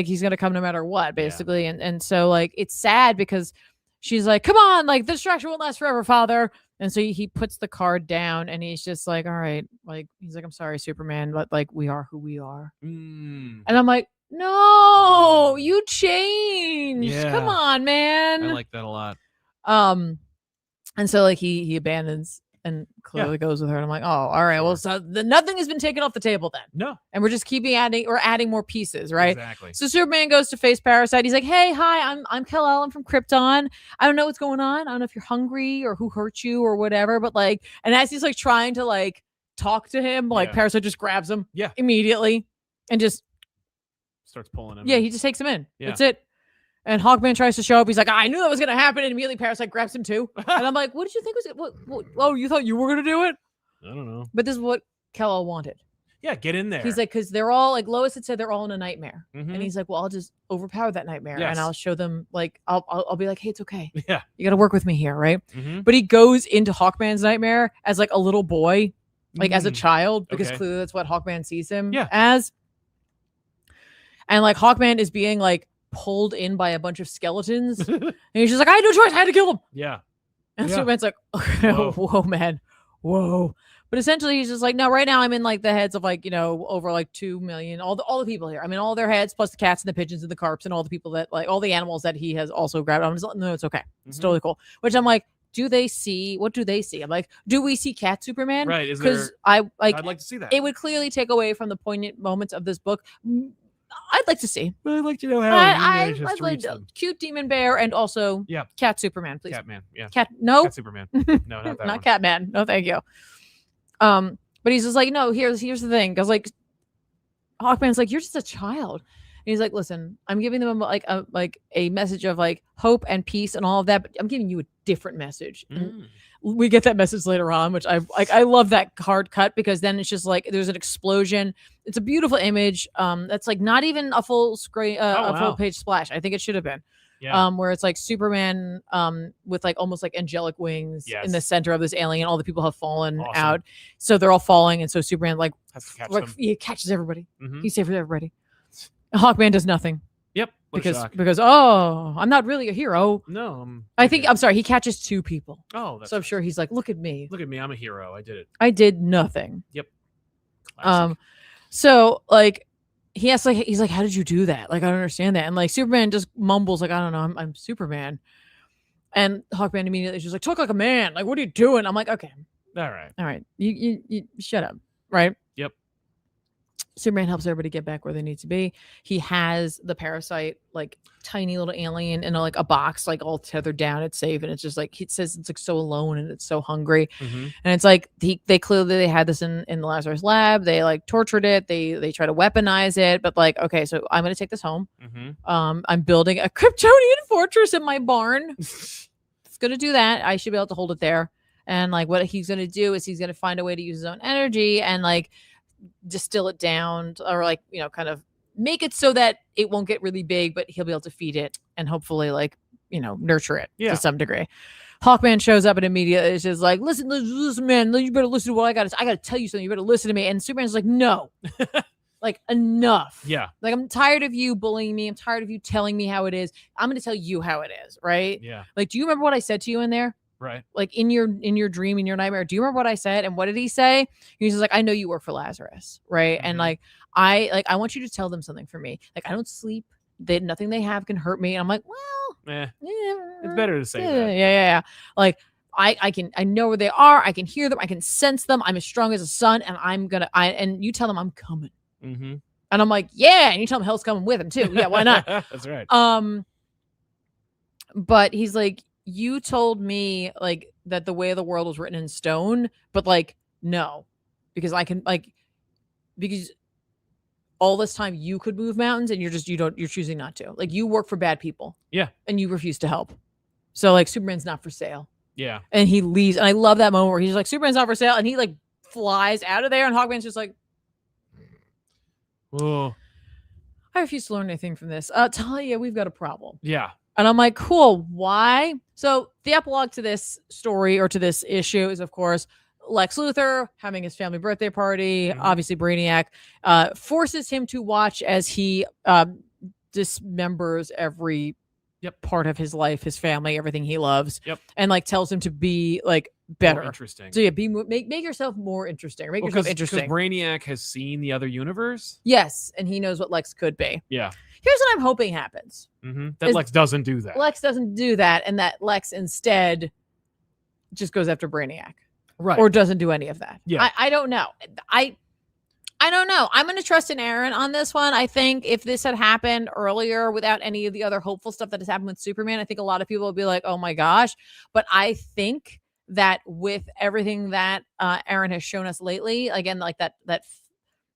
He's gonna come no matter what, basically. And so like it's sad because she's like, come on, like the distraction won't last forever, father. And so he puts the card down, and he's just like, all right, like he's like, I'm sorry, Superman, but like we are who we are. And I'm like, no, you changed. Come on, man. I like that a lot. And so like he abandons and clearly goes with her. And I'm like, oh, all right. Well, so nothing has been taken off the table then. No. And we're just adding more pieces, right? Exactly. So Superman goes to face Parasite. He's like, hey, hi, I'm Kal-El. I'm from Krypton. I don't know what's going on. I don't know if you're hungry or who hurt you or whatever. But like, and as he's like trying to like talk to him, like Parasite just grabs him immediately and just starts pulling him. Yeah, he just takes him in. That's it. And Hawkman tries to show up. He's like, I knew that was going to happen. And immediately Parasite grabs him too. And I'm like, what did you think was it? Oh, you thought you were going to do it? I don't know. But this is what Kal-El wanted. Yeah, get in there. He's like, because they're all like Lois had said they're all in a nightmare, Mm-hmm. and he's like, well, I'll just overpower that nightmare, and I'll show them like I'll be like, hey, it's okay. Yeah, you got to work with me here, right? Mm-hmm. But he goes into Hawkman's nightmare as like a little boy, like as a child, because clearly that's what Hawkman sees him as. And like Hawkman is being like pulled in by a bunch of skeletons, and he's just like, I had no choice, I had to kill them. Yeah. And Superman's like, okay, whoa, man, whoa. But essentially, he's just like, no, right now I'm in like the heads of like, over like 2 million, all the people here. I mean, all their heads plus the cats and the pigeons and the carps and all the people that like all the animals that he has also grabbed. I'm just like, no, it's okay. It's totally cool. Which I'm like, what do they see? I'm like, do we see Cat Superman? Right. Because I'd like to see that. It would clearly take away from the poignant moments of this book. I'd like to see. I'd like to know how I'd like cute demon bear and also Cat Superman, please. Catman, yeah. Cat Superman. No, not that not Catman. No, thank you. But he's just like, no, here's the thing. Because like Hawkman's like, you're just a child. And he's like, listen, I'm giving them like a message of like hope and peace and all of that, but I'm giving you a different message. We get that message later on, which I love that hard cut, because then it's just like there's an explosion. It's a beautiful image. That's like not even a full screen, full page splash. I think it should have been. Yeah. Where it's like Superman with like almost like angelic wings in the center of this alien. All the people have fallen out, so they're all falling, and so Superman like has to catch them. He catches everybody. He saves everybody. Hawkman does nothing. Yep. Because I'm not really a hero. No, I'm sorry. He catches 2 people. Oh, so I'm sure he's like, look at me. Look at me. I'm a hero. I did it. I did nothing. Yep. Classic. So like he's like, how did you do that? Like, I don't understand that. And like Superman just mumbles like, I don't know. I'm Superman. And Hawkman immediately is just like, talk like a man. Like, what are you doing? I'm like, okay. All right. You shut up. Right. Yep. Superman helps everybody get back where they need to be. He has the parasite, like tiny little alien in like a box, like all tethered down. It's safe, and it's just like he says it's like so alone and it's so hungry. And it's like they clearly had this in the Lazarus lab. They like tortured it. They try to weaponize it, but like, okay, so I'm gonna take this home. I'm building a Kryptonian fortress in my barn. It's gonna do that. I should be able to hold it there. And like what he's gonna do is he's gonna find a way to use his own energy and like distill it down, or like kind of make it so that it won't get really big, but he'll be able to feed it and hopefully like nurture it to some degree. Hawkman shows up and immediately is just like, listen man, you better listen to what I gotta tell you something, you better listen to me. And Superman's like, no. Like, enough. Yeah. Like, I'm tired of you bullying me. I'm tired of you telling me how it is. I'm gonna tell you how it is, right? Yeah. Like, do you remember what I said to you in there? Right. Like in your dream, in your nightmare, do you remember what I said? And what did he say? He's just like, I know you work for Lazarus, right? And like I want you to tell them something for me. Like, I don't sleep. Nothing they have can hurt me. And I'm like, well, it's better to say that. Yeah. Like I know where they are. I can hear them. I can sense them. I'm as strong as a sun, and and you tell them I'm coming. And I'm like, yeah. And you tell them hell's coming with him too. Yeah, why not? That's right. But he's like, you told me like that the way of the world was written in stone, but like, no, because because all this time you could move mountains and you're choosing not to. Like, you work for bad people. Yeah. And you refuse to help. So like Superman's not for sale. Yeah. And he leaves. And I love that moment where he's like, Superman's not for sale. And he like flies out of there, and Hawkman's just like, oh, I refuse to learn anything from this. Talia, we've got a problem. Yeah. And I'm like, cool. Why? So the epilogue to this story, or to this issue, is of course Lex Luthor having his family birthday party. Obviously Brainiac forces him to watch as he dismembers every part of his life, his family, everything he loves. And like tells him to be like better, more interesting. So yeah, make yourself more interesting, or make yourself interesting. Because Brainiac has seen the other universe. Yes, and he knows what Lex could be. Yeah. Here's what I'm hoping happens. That Lex doesn't do that. Lex doesn't do that, and that Lex instead just goes after Brainiac. Right. Or doesn't do any of that. Yeah. I don't know. I don't know. I'm going to trust in Aaron on this one. I think if this had happened earlier without any of the other hopeful stuff that has happened with Superman, I think a lot of people would be like, oh my gosh. But I think that with everything that Aaron has shown us lately, again, like that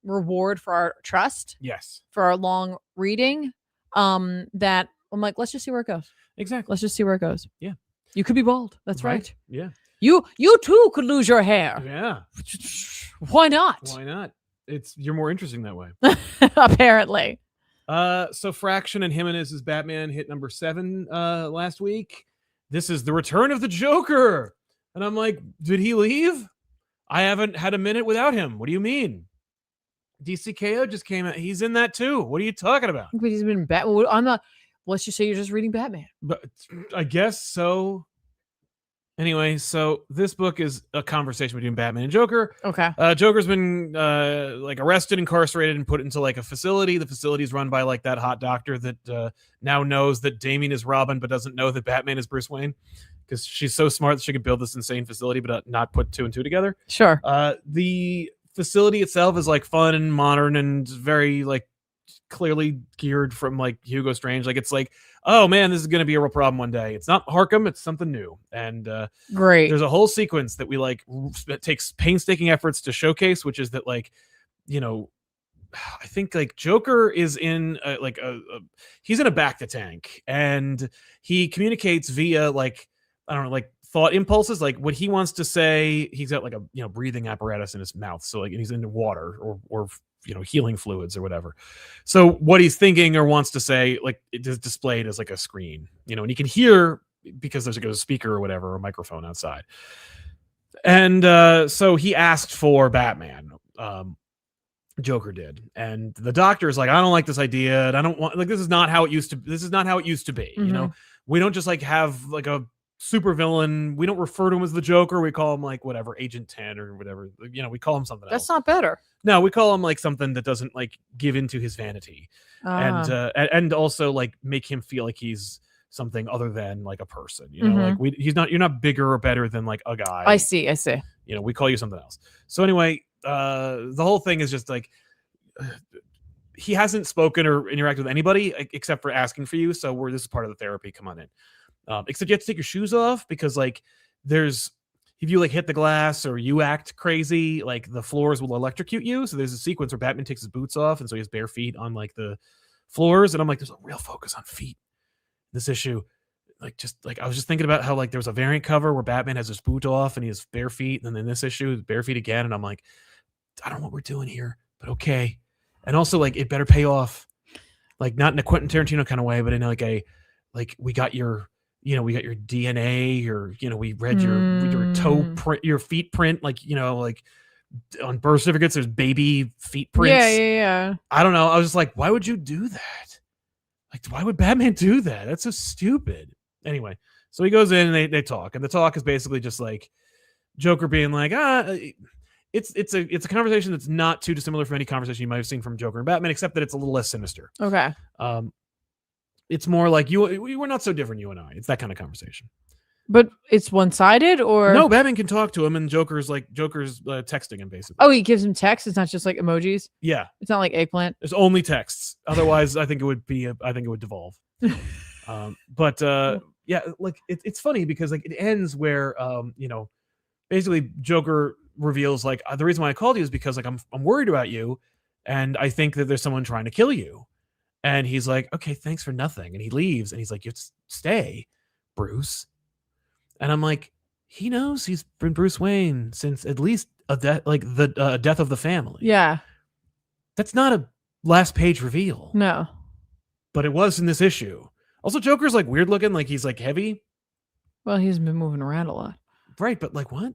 reward for our trust. Yes. For our long reading, that I'm like, let's just see where it goes. Exactly. Let's just see where it goes. Yeah. You could be bald. That's right. Yeah. You too could lose your hair. Yeah. Why not? Why not? You're more interesting that way. Apparently. So Fraction and Jimenez's Batman hit number 7 last week. This is the return of the Joker. And I'm like, did he leave? I haven't had a minute without him. What do you mean? DCKO just came out. He's in that too. What are you talking about? But he's been Batman. I'm not. Let's just say you're just reading Batman. But I guess so. Anyway, so this book is a conversation between Batman and Joker. Okay. Joker's been like arrested, incarcerated, and put into like a facility. The facility is run by like that hot doctor that now knows that Damian is Robin, but doesn't know that Batman is Bruce Wayne, because she's so smart that she could build this insane facility, but not put 2 and 2 together. Sure. The facility itself is like fun and modern and very like clearly geared from like Hugo Strange. Like it's like, oh man, this is going to be a real problem one day. It's not Arkham, it's something new. And great. There's a whole sequence that we like that takes painstaking efforts to showcase, which is that like, you know, I think like Joker is in he's in a back to tank, and he communicates via like, I don't know, like thought impulses. Like what he wants to say, he's got like a, you know, breathing apparatus in his mouth. So like, and he's into water or you know, healing fluids or whatever. So what he's thinking or wants to say, like it is displayed as like a screen, you know, and you can hear because there's like a speaker or whatever, or a microphone outside. And so he asked for Batman. Joker did, and the doctor is like, I don't like this idea, and I don't want, like, this is not how it used to be. Mm-hmm. You know, we don't just like have like a super villain. We don't refer to him as the Joker. We call him like whatever, Agent 10 or whatever. You know, we call him something else. That's not better. No, we call him like something that doesn't like give into his vanity, and also like make him feel like he's something other than like a person. You know, like you're not bigger or better than like a guy. I see. You know, we call you something else. So anyway, the whole thing is just like he hasn't spoken or interacted with anybody except for asking for you. So this is part of the therapy. Come on in. Except you have to take your shoes off because like if you like hit the glass or you act crazy, like the floors will electrocute you. So there's a sequence where Batman takes his boots off, and so he has bare feet on like the floors. And I'm like, there's a real focus on feet in this issue. Like just like I was just thinking about how like there was a variant cover where Batman has his boot off and he has bare feet, and then in this issue, bare feet again. And I'm like, I don't know what we're doing here, but okay. And also like it better pay off, like not in a Quentin Tarantino kind of way, but in like we got your DNA, or you know, we read your toe print, your feet print, like, you know, like on birth certificates there's baby feet prints. Yeah. I don't know. I was just like, why would you do that? Like, why would Batman do that? That's so stupid. Anyway, so he goes in and they talk, and the talk is basically just like Joker being like, it's a conversation that's not too dissimilar from any conversation you might have seen from Joker and Batman, except that it's a little less sinister. Okay. It's more like we're not so different, you and I. It's that kind of conversation. But it's one-sided, or no? Batman can talk to him, and Joker's texting him basically. Oh, he gives him text. It's not just like emojis. Yeah, it's not like eggplant. There's only texts. Otherwise, I think it would devolve. Yeah, like it's funny because like it ends where you know, basically Joker reveals like the reason why I called you is because like I'm worried about you, and I think that there's someone trying to kill you. And he's like, okay, thanks for nothing. And he leaves, and he's like, you have to stay, Bruce. And I'm like, he knows he's been Bruce Wayne since at least the death of the family. Yeah. That's not a last page reveal. No. But it was in this issue. Also, Joker's like weird looking, like he's like heavy. Well, he's been moving around a lot. Right, but like what?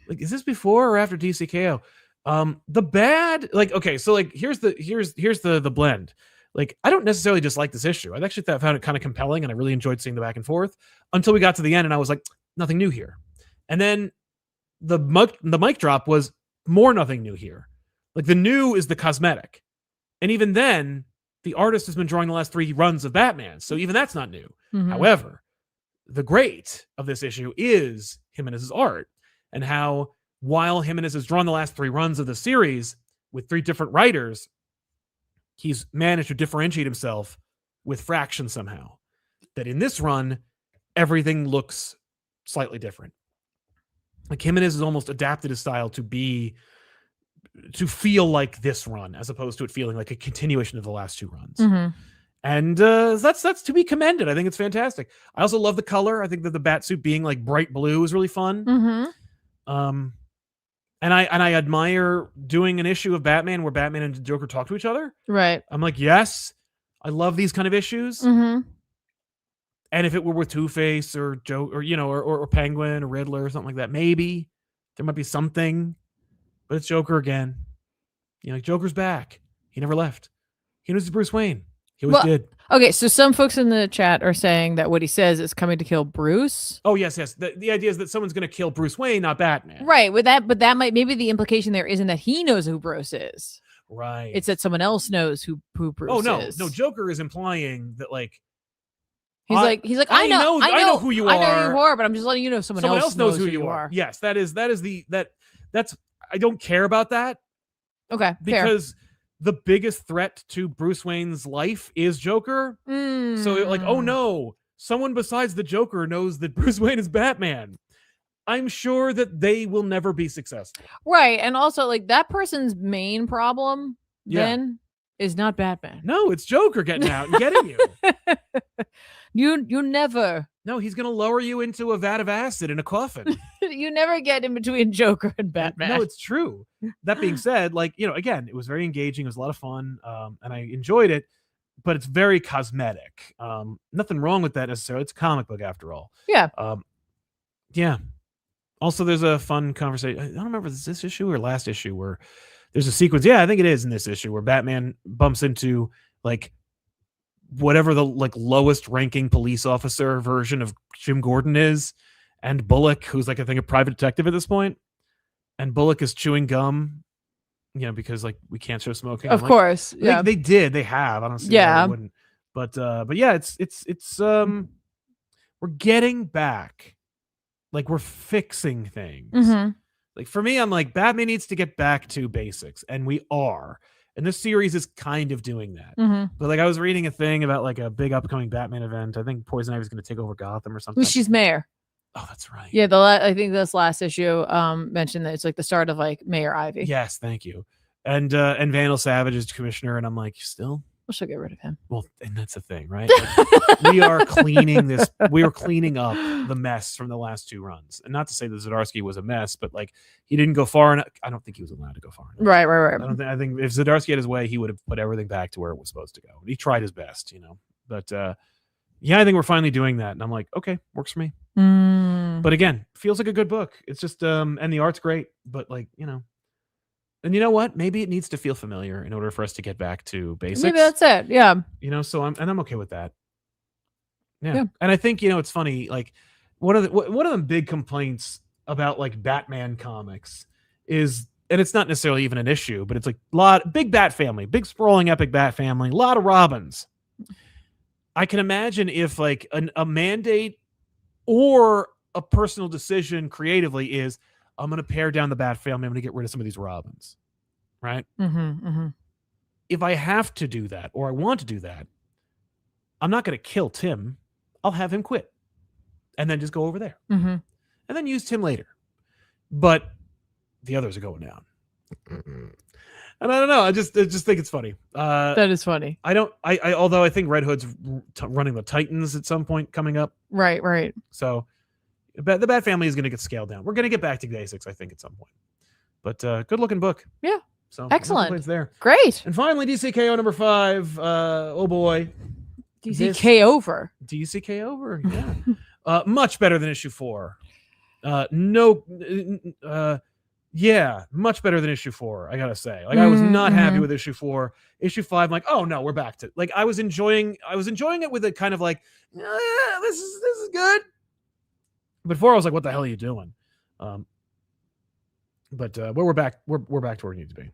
Like, is this before or after DCKO? The bad, like, okay, so like here's the blend. Like, I don't necessarily dislike this issue. I actually found it kind of compelling, and I really enjoyed seeing the back and forth until we got to the end, and I was like, nothing new here. And then the mic drop was more nothing new here. Like, the new is the cosmetic. And even then, the artist has been drawing the last 3 runs of Batman, so even that's not new. Mm-hmm. However, the great of this issue is Jimenez's art, and how while Jimenez has drawn the last 3 runs of the series with 3 different writers, he's managed to differentiate himself with Fraction somehow. That in this run, everything looks slightly different. Like Jimenez has almost adapted his style to feel like this run, as opposed to it feeling like a continuation of the last 2 runs. Mm-hmm. And that's to be commended. I think it's fantastic. I also love the color. I think that the Batsuit being like bright blue is really fun. Mm-hmm. And I admire doing an issue of Batman where Batman and Joker talk to each other. Right. I'm like, yes, I love these kind of issues. Mm-hmm. And if it were with Two-Face or Joe or or Penguin or Riddler or something like that, maybe there might be something. But it's Joker again. Joker's back. He never left. He knows he's Bruce Wayne. He always did. Okay, so some folks in the chat are saying that what he says is coming to kill Bruce. Oh, yes. The idea is that someone's going to kill Bruce Wayne, not Batman. Right, but that might, maybe the implication there isn't that he knows who Bruce is. Right. It's that someone else knows who Bruce is. No, Joker is implying that, like, he's like, I know who you are. I know who you are, but I'm just letting you know someone else knows who you are. Yes, that's I don't care about that. Okay, because the biggest threat to Bruce Wayne's life is Joker. So like, oh no, someone besides the Joker knows that Bruce Wayne is Batman. I'm sure that they will never be successful. Right. And also, like, that person's main problem then is not Batman. No, it's Joker getting out and getting you. You never. No, he's going to lower you into a vat of acid in a coffin. You never get in between Joker and Batman. No, it's true. That being said, like, again, it was very engaging. It was a lot of fun. And I enjoyed it, but it's very cosmetic. Nothing wrong with that necessarily. It's a comic book after all. Yeah. Yeah. Also, there's a fun conversation. I don't remember if it's this issue or last issue where there's a sequence. Yeah, I think it is in this issue where Batman bumps into like whatever the like lowest ranking police officer version of Jim Gordon is, and Bullock, who's like I think a private detective at this point, and Bullock is chewing gum, because like we can't show smoking. Of course, yeah, they have. I don't see why they wouldn't, but yeah, it's we're getting back. Like, we're fixing things. Mm-hmm. Like, for me, I'm like, Batman needs to get back to basics, and we are. And this series is kind of doing that. Mm-hmm. But, like, I was reading a thing about, like, a big upcoming Batman event. I think Poison Ivy's going to take over Gotham or something. She's mayor. Oh, that's right. Yeah, I think this last issue mentioned that it's, like, the start of, like, Mayor Ivy. Yes, thank you. And Vandal Savage is commissioner, and I'm like, still? Well, she'll get rid of him. Well, and that's the thing, right? Like, we are cleaning up the mess from the last two runs. And not to say that Zdarsky was a mess, but like he didn't go far enough. I don't think he was allowed to go far enough. Right. I think if Zdarsky had his way, he would have put everything back to where it was supposed to go. He tried his best, But yeah, I think we're finally doing that. And I'm like, okay, works for me. But again, feels like a good book. It's just and the art's great, but like, and you know what? Maybe it needs to feel familiar in order for us to get back to basics. Maybe that's it. Yeah. So I'm okay with that. Yeah. And I think, it's funny, like one of the big complaints about like Batman comics is, and it's not necessarily even an issue, but it's like big Bat family, big sprawling epic Bat family, a lot of Robins. I can imagine if like a mandate or a personal decision creatively is, I'm going to pare down the Bat family. I'm going to get rid of some of these Robins, right? Mm-hmm. If I have to do that, or I want to do that, I'm not going to kill Tim. I'll have him quit and then just go over there and then use Tim later. But the others are going down. And I don't know. I just think it's funny. That is funny. Although I think Red Hood's running the Titans at some point coming up. Right. So the Bat family is going to get scaled down. We're going to get back to basics, I think, at some point. But good looking book. Yeah. So excellent. There. Great. And finally, DCKO number 5. Oh boy. DCK over. Yeah. Much better than issue 4. Yeah, much better than issue 4, I gotta say. Like, I was not happy with issue 4. Issue 5, I'm like, oh no, we're back to like I was enjoying it with a kind of like, this is good. But 4, I was like, what the hell are you doing? But we're back to where we need to be.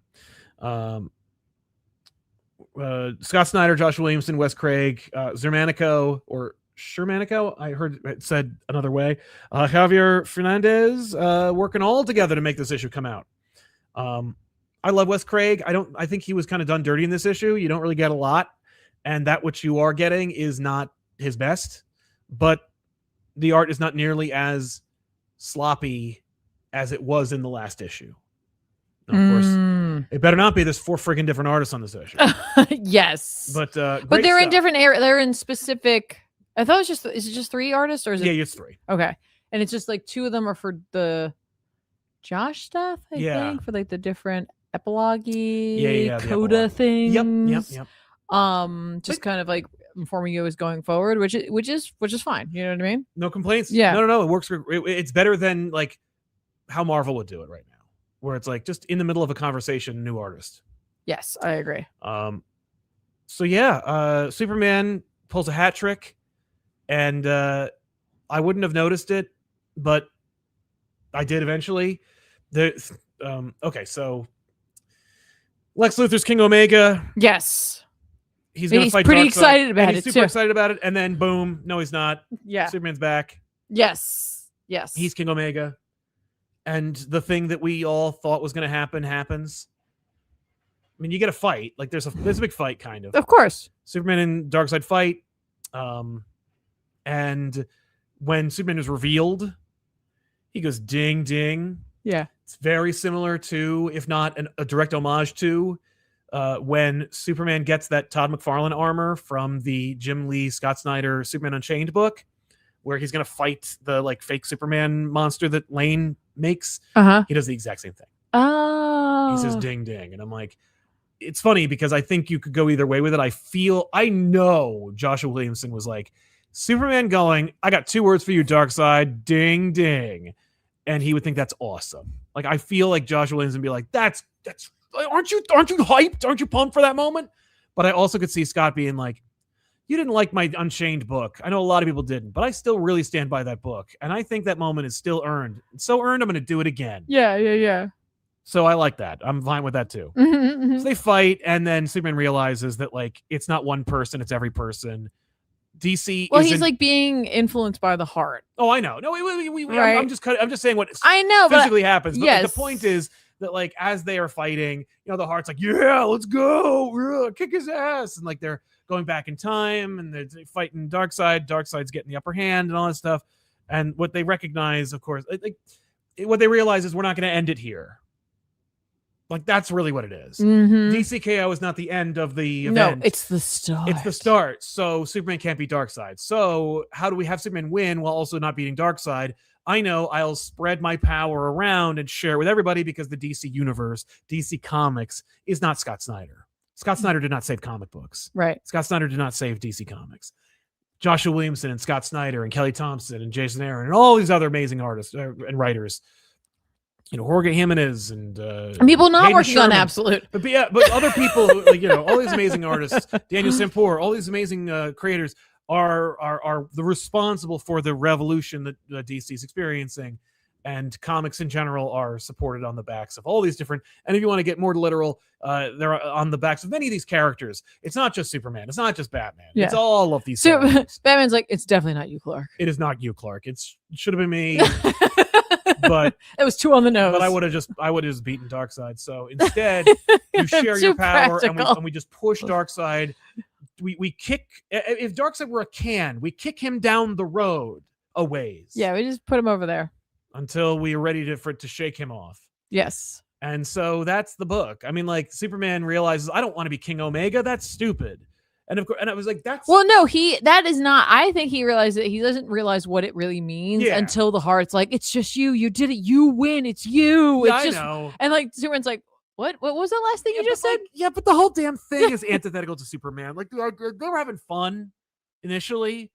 Scott Snyder, Josh Williamson, Wes Craig, Zermanico or Shermanico, I heard it said another way. Javier Fernandez working all together to make this issue come out. I love Wes Craig. I think he was kind of done dirty in this issue. You don't really get a lot, and that which you are getting is not his best, but the art is not nearly as sloppy as it was in the last issue. Now, of course, it better not be. There's 4 freaking different artists on this issue. Yes, but they're in different areas. They're in specific. I thought is it just 3 artists or is it? Yeah, it's 3. Okay, and it's just like 2 of them are for the Josh stuff, I Yeah. think, for like the different epilogue-y the coda epilogue. things. Yep. Just kind of like informing you as going forward, which is fine. You know what I mean? No complaints. Yeah. No. It works. It's better than like how Marvel would do it right now, where it's like just in the middle of a conversation, new artist. Yes, I agree. So yeah, Superman pulls a hat trick, and I wouldn't have noticed it, but I did eventually. Okay, so Lex Luthor's King Omega. Yes. He's going to fight pretty Darkseid, excited about and it. He's super too. excited about it, and then boom, no, he's not. Yeah. Superman's back. Yes. He's King Omega, and the thing that we all thought was going to happen happens. I mean, you get a fight. Like there's a big fight, kind of. Of course. Superman and Darkseid fight, and when Superman is revealed, he goes ding ding. Yeah. It's very similar to, if not a direct homage to, when Superman gets that Todd McFarlane armor from the Jim Lee Scott Snyder Superman Unchained book, where he's going to fight the like fake Superman monster that Lane makes. He does the exact same thing. Oh. He says ding ding, and I'm like, it's funny because I think you could go either way with it. I know Joshua Williamson was like, Superman going, I got 2 words for you, Darkseid, ding ding, and he would think that's awesome. Like I feel like Joshua Williamson would be like, that's aren't you hyped? Aren't you pumped for that moment? But I also could see Scott being like, you didn't like my Unchained book. I know a lot of people didn't, but I still really stand by that book, and I think that moment is still earned. It's so earned, I'm going to do it again. Yeah. So I like that. I'm fine with that too. So they fight, and then Superman realizes that like it's not one person, it's every person. DC. Well, he's like being influenced by the heart. Oh, I know. No, right. I'm just saying what I know physically happens. But yes. like, the point is that like as they are fighting, the heart's like, yeah, let's go, kick his ass, and like they're going back in time, and they're fighting Darkseid. Darkseid's getting the upper hand and all that stuff. And what they recognize, of course, what they realize is we're not going to end it here. Like that's really what it is. DCKO is not the end of the event. No, it's the start. It's the start. So Superman can't beat Darkseid. So how do we have Superman win while also not beating Darkseid? I know I'll spread my power around and share it with everybody because the DC universe, DC Comics, is not Scott Snyder. Scott Snyder did not save comic books. Right. Scott Snyder did not save DC Comics. Joshua Williamson and Scott Snyder and Kelly Thompson and Jason Aaron and all these other amazing artists and writers. Jorge Jimenez and people not Hayden working Sherman. on Absolute. But other people, all these amazing artists, Daniel Sampour, all these amazing creators are the responsible for the revolution that DC is experiencing, and comics in general are supported on the backs of all these different. And if you want to get more literal, they're on the backs of many of these characters. It's not just Superman. It's not just Batman. Yeah. It's all of these. So Batman's like, it's definitely not you, Clark. It is not you, Clark. It should have been me. But it was too on the nose. But I would have just beaten Darkseid. So instead, you share your power, and we just push Darkseid. We kick. If Darkseid were a can, we kick him down the road a ways. Yeah, we just put him over there until we are ready to shake him off. Yes. And so that's the book. I mean, like Superman realizes I don't want to be King Omega. That's stupid. And of course, and I was like, that's that is not. I think he realized that he doesn't realize what it really means until the heart's like, it's just you. You did it. You win. It's you. Yeah, it's just, I know. And like Superman's like, what was that last thing you just said? Like, but the whole damn thing is antithetical to Superman. Like they were having fun initially,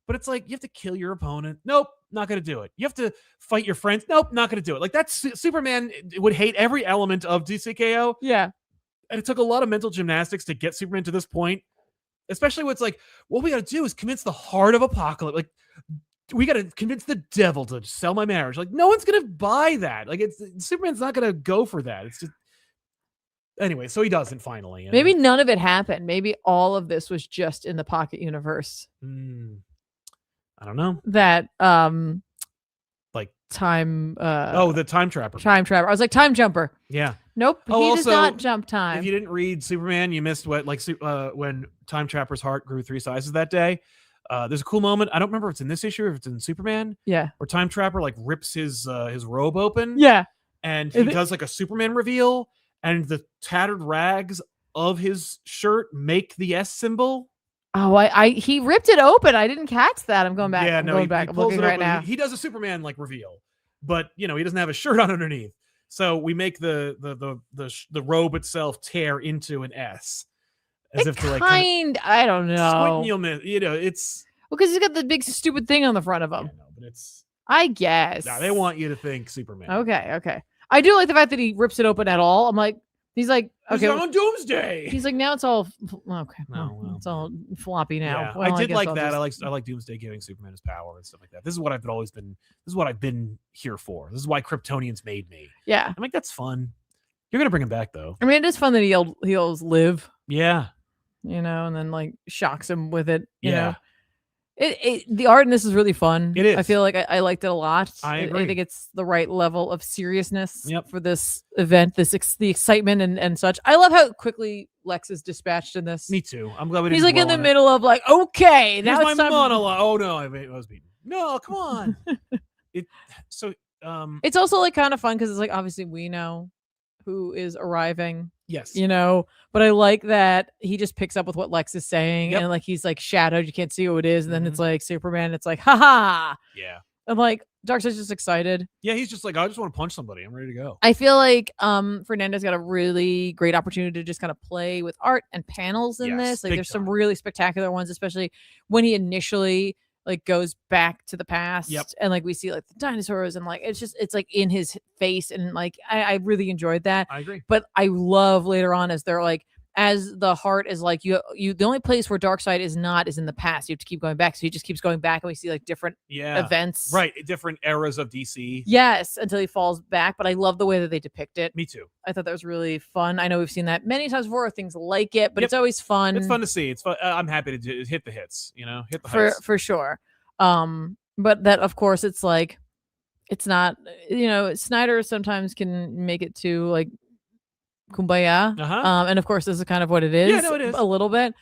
but it's like you have to kill your opponent. Nope, not gonna do it. You have to fight your friends. Nope, not gonna do it. Like that's Superman would hate every element of DCKO. Yeah, and it took a lot of mental gymnastics to get Superman to this point. Especially when it's like, what we got to do is convince the heart of Apocalypse. Like, we got to convince the devil to sell my marriage. Like, no one's going to buy that. Like, Superman's not going to go for that. It's just, anyway, so he doesn't finally. Maybe none of it happened. Maybe all of this was just in the Pocket Universe. I don't know. That, like time. The Time Trapper. Time Trapper. I was like, Time Jumper. Yeah. Nope. He does not jump time. If you didn't read Superman, you missed when Time Trapper's heart grew 3 sizes that day. There's a cool moment. I don't remember if it's in this issue or if it's in Superman. Yeah. Where Time Trapper like rips his robe open. Yeah. And he does like a Superman reveal, and the tattered rags of his shirt make the S symbol. Oh, he ripped it open. I didn't catch that. I'm going back. I'm going back. I'm looking right now. He does a Superman like reveal. but he doesn't have a shirt on underneath. So we make the robe itself tear into an S, as if to like I don't know. Squint, you'll miss. It's because he's got the big stupid thing on the front of him. Yeah, no, but it's. I guess. Nah, they want you to think Superman. Okay. I do like the fact that he rips it open at all. I'm like, he's like, okay, on Doomsday. He's like, now it's all okay. No, it's all floppy now. Yeah, well, I did like that. Just... I like Doomsday giving Superman his power and stuff like that. This is what I've been here for. This is why Kryptonians made me. Yeah, I'm like, that's fun. You're gonna bring him back though. I mean, it is fun that he yells live. Yeah, and then like shocks him with it. You know? The art in this is really fun. It is. I feel like I liked it a lot. I agree. I think it's the right level of seriousness for this event, the excitement and such. I love how quickly Lex is dispatched in this. Me too. I'm glad we didn't. He's like in the middle of like, okay, now it's my time. monologue. Oh no, I was beaten. No, come on. It's also like kind of fun because it's like obviously we know who is arriving. Yes. But I like that he just picks up with what Lex is saying and like he's like shadowed, you can't see who it is, and then it's like Superman, it's like haha. Yeah. And like Darkseid's just excited. Yeah, he's just like, I just want to punch somebody. I'm ready to go. I feel like Fernando's got a really great opportunity to just kind of play with art and panels in this. Like there's some really spectacular ones, especially when he initially like goes back to the past and like we see like the dinosaurs and like it's like in his face and like I really enjoyed that. I agree. But I love later on as they're like as the heart is like you the only place where Darkseid is in the past. You have to keep going back. So he just keeps going back and we see like different events. Right. Different eras of DC. Yes, until he falls back. But I love the way that they depict it. Me too. I thought that was really fun. I know we've seen that many times before, things like it, but it's always fun. It's fun to see. It's fun. I'm happy to hit the hits, hit the heights. For sure. But that of course it's like it's not, Snyder sometimes can make it too like kumbaya. And of course this is kind of what it is. Yeah, no, it is. A little bit.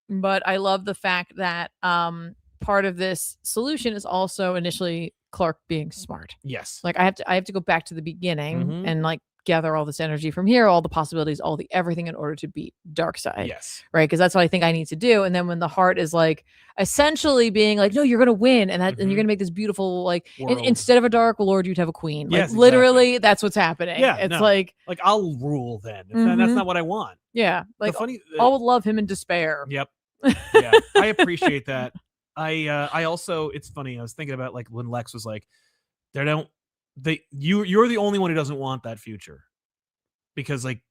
But I love the fact that part of this solution is also initially Clark being smart. Yes. Like I have to go back to the beginning and like gather all this energy from here, all the possibilities, all the everything in order to beat Darkseid. Yes. Right. Because that's what I think I need to do. And then when the heart is like essentially being like, no, you're going to win. And that, and you're going to make this beautiful, like, instead of a Dark Lord, you'd have a queen. Like yes, literally that's what's happening. Yeah. It's like I'll rule then. That's not what I want. Yeah. Like all would love him in despair. Yep. Yeah. I appreciate that. I also, it's funny. I was thinking about like when Lex was like, you're the only one who doesn't want that future because like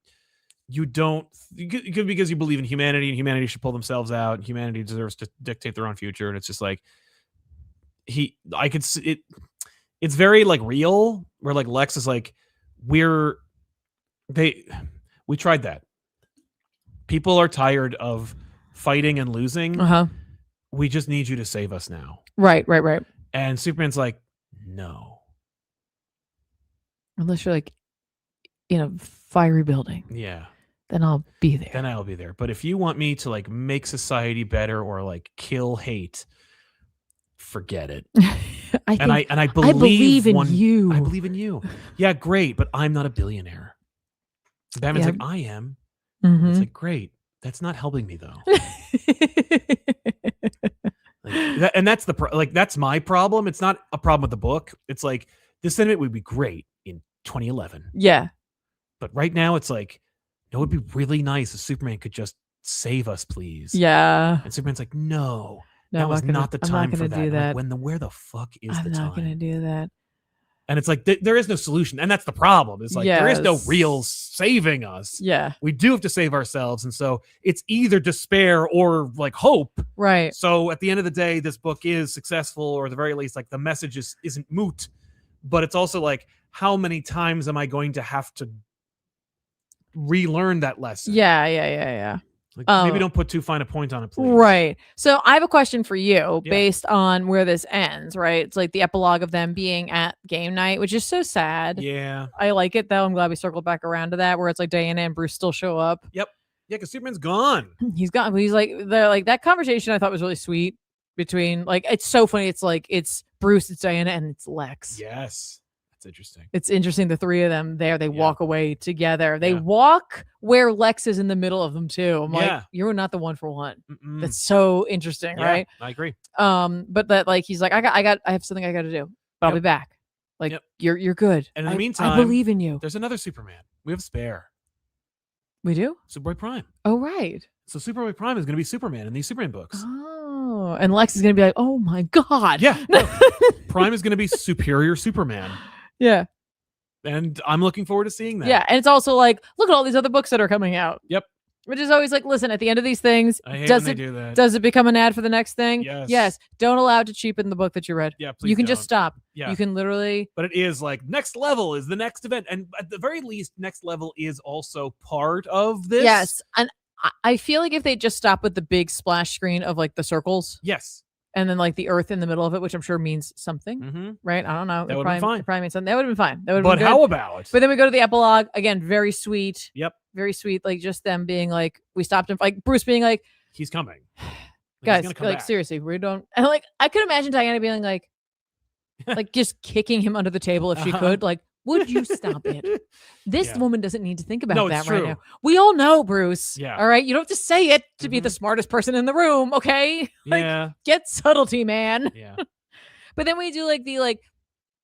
because you believe in humanity and humanity should pull themselves out and humanity deserves to dictate their own future. And it's just like I could see it. It's very like real where like Lex is like, we tried that. People are tired of fighting and losing. We just need you to save us now. Right. And Superman's like, no. Unless you're like in a fiery building. Yeah. Then I'll be there. But if you want me to like make society better or like kill hate, forget it. I believe in you. I believe in you. Yeah, great. But I'm not a billionaire. Batman's like, I am. It's like, great. That's not helping me though. And that's that's my problem. It's not a problem with the book. It's like this sentiment would be great in 2011. Yeah. But right now it's like, no, it'd be really nice if Superman could just save us, please. Yeah. And Superman's like, no, that was not the time for that. Like, where the fuck is the time? I'm not going to do that. And it's like, there is no solution. And that's the problem. It's like, there is no real saving us. Yeah. We do have to save ourselves. And so it's either despair or like hope. Right. So at the end of the day, this book is successful, or at the very least, like the message isn't moot. But it's also like, how many times am I going to have to relearn that lesson? Yeah. Like, maybe don't put too fine a point on it, please. Right. So I have a question for you based on where this ends, right? It's like the epilogue of them being at game night, which is so sad. Yeah. I like it, though. I'm glad we circled back around to that, where it's like Diana and Bruce still show up. Yep. Yeah, because Superman's gone. He's gone. He's like, that conversation I thought was really sweet between, like, it's so funny. It's like, it's Bruce, it's Diana, and it's Lex. Yes. That's interesting. It's interesting. The three of them there, they walk away together. They walk where Lex is in the middle of them too. I'm like, you're not the one for one. That's so interesting, right? I agree. But that like he's like, I have something I got to do. But I'll be back. Like you're good. And in the meantime, I believe in you. There's another Superman. We have Spare. We do? Superboy Prime. Oh, right. So Superboy Prime is going to be Superman in these Superman books. Oh, and Lex is going to be like, oh my God. Yeah. Prime is going to be superior Superman. Yeah. And I'm looking forward to seeing that. Yeah. And it's also like, look at all these other books that are coming out. Yep. Which is always like, listen, at the end of these things, I hate when they do that. Does it become an ad for the next thing? Yes. Yes. Don't allow it to cheapen the book that you read. Yeah, please You can don't. just stop. Yeah. You can literally. But it is like next level is the next event. And at the very least, next level is also part of this. Yes. And I feel like if they just stop with the big splash screen of like the circles. Yes. And then like the earth in the middle of it, which I'm sure means something, right? I don't know. That would be fine. It probably means something. That would have been fine. That would. But how about? But then we go to the epilogue again. Very sweet. Yep. Very sweet. Like just them being like, we stopped him. Like Bruce being like, he's coming. Guys, like seriously, we don't. And like I could imagine Diana being like just kicking him under the table if she could. Like, would you stop it? This woman doesn't need to think about that right now. We all know, Bruce. Yeah. All right. You don't have to say it to be the smartest person in the room. Okay. Like, get subtlety, man. Yeah. But then we do like the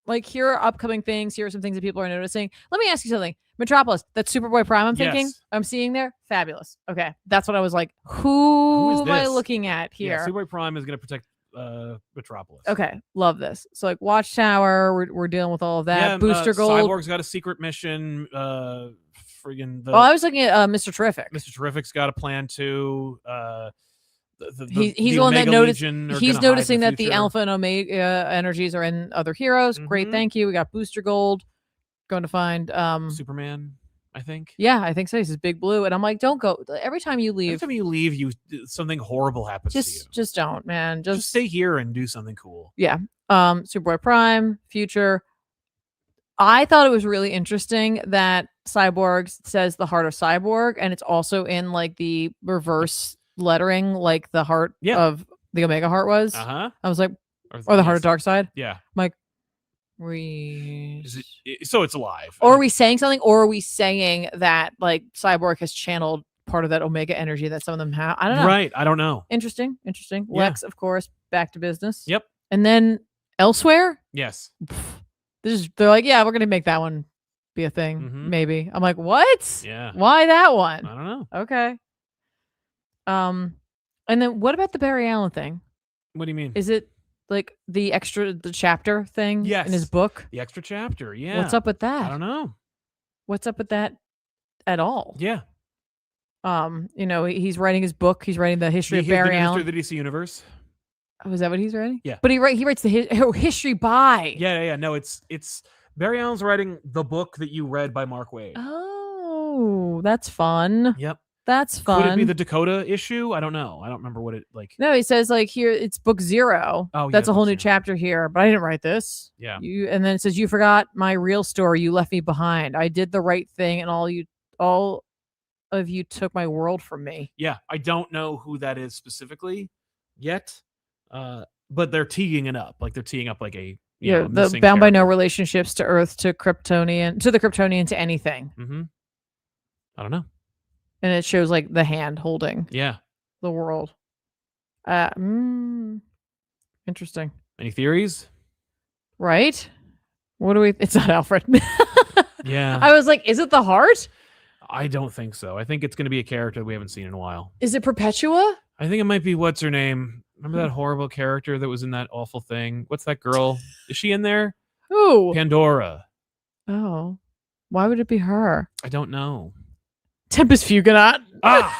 like here are upcoming things. Here are some things that people are noticing. Let me ask you something. Metropolis, that's Superboy Prime. I'm thinking. I'm seeing there. Fabulous. Okay. That's what I was like. Who am I looking at here? Yeah, Superboy Prime is going to protect Metropolis. Okay, love this. So like Watchtower, we're dealing with all of that. Yeah, Booster Gold. Cyborg's got a secret mission. Friggin' I was looking at Mr. Terrific. Mr. Terrific's got a plan too. He's the one that noticed. He's noticing that the Alpha and Omega energies are in other heroes. Great, thank you. We got Booster Gold. Going to find Superman. I think. Yeah, I think so. He's Big Blue, and I'm like, don't go. Every time you leave, something horrible happens to you. Just don't, man. Just stay here and do something cool. Yeah. Superboy Prime, Future. I thought it was really interesting that Cyborg says the heart of Cyborg, and it's also in like the reverse lettering, like the heart of the Omega heart was. I was like, or the heart of Darkseid. Yeah. I'm like, so it's alive. Or are we saying something? Or are we saying that like Cyborg has channeled part of that Omega energy that some of them have? I don't know. Right. I don't know. Interesting. Yeah. Lex, of course, back to business. Yep. And then elsewhere. Yes. They're like, yeah, we're going to make that one be a thing. Maybe. I'm like, what? Yeah. Why that one? I don't know. Okay. And then what about the Barry Allen thing? What do you mean? Is it like the chapter thing in his book? The extra chapter, yeah. What's up with that? I don't know. What's up with that at all? Yeah. He's writing his book. He's writing the history of Barry Allen. History of the DC Universe. Oh, is that what he's writing? Yeah. But he writes the history by. Yeah. No, it's Barry Allen's writing the book that you read by Mark Waid. Oh, that's fun. Yep. That's fun. Could it be the Dakota issue? I don't know. I don't remember what it like. No, he says like here it's book 0. Oh, that's a whole new chapter here, but I didn't write this. Yeah. And then it says you forgot my real story. You left me behind. I did the right thing, and all of you took my world from me. Yeah, I don't know who that is specifically yet, but they're teeing it up. Like they're teeing up like a the bound by no relationships to Earth to Kryptonian to the Kryptonian to anything. I don't know. And it shows like the hand holding the world. Interesting. Any theories? Right? What do we... It's not Alfred. Yeah. I was like, is it the heart? I don't think so. I think it's going to be a character we haven't seen in a while. Is it Perpetua? I think it might be what's her name. Remember that horrible character that was in that awful thing? What's that girl? Is she in there? Who? Pandora. Oh. Why would it be her? I don't know. Tempest Fugonaut. I'm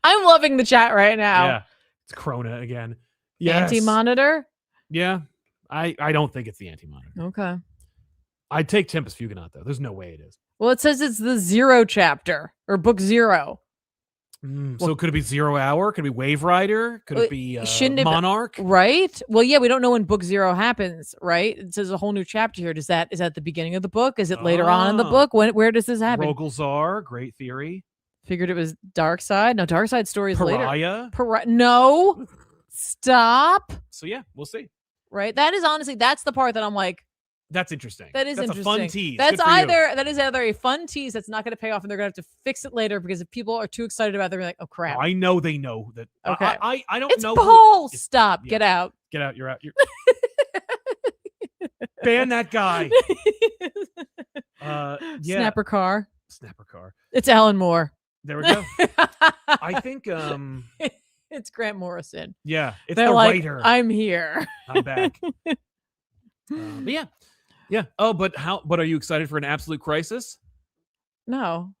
loving the chat right now. Yeah. It's Krona again. Yes. Anti-Monitor? Yeah. I don't think it's the Anti-Monitor. Okay. I'd take Tempest Fugonaut, though. There's no way it is. Well, it says it's the 0 chapter or book 0. So could it be 0 Hour? Could it be Wave Rider? Could it be Monarch? Right. Well, yeah, we don't know when book 0 happens, right? It says a whole new chapter here. Is that the beginning of the book? Is it later on in the book? Where does this happen? Rogolzar, great theory. Figured it was Darkseid. No, Darkseid stories later. No. Stop. So yeah, we'll see. Right. That is honestly, that's the part that I'm like, that's interesting. That's interesting. A fun tease. That is either a fun tease that's not going to pay off, and they're going to have to fix it later because if people are too excited about it, they're like, "Oh crap!" I know they know that. Okay, I don't it's know. Paul. Stop. Get out. Get out. You're out. Ban that guy. Snapper car. Snapper car. It's Alan Moore. There we go. I think it's Grant Morrison. Yeah, it's They're the like, writer. I'm here. I'm back. But yeah. Oh, but are you excited for an absolute crisis? No.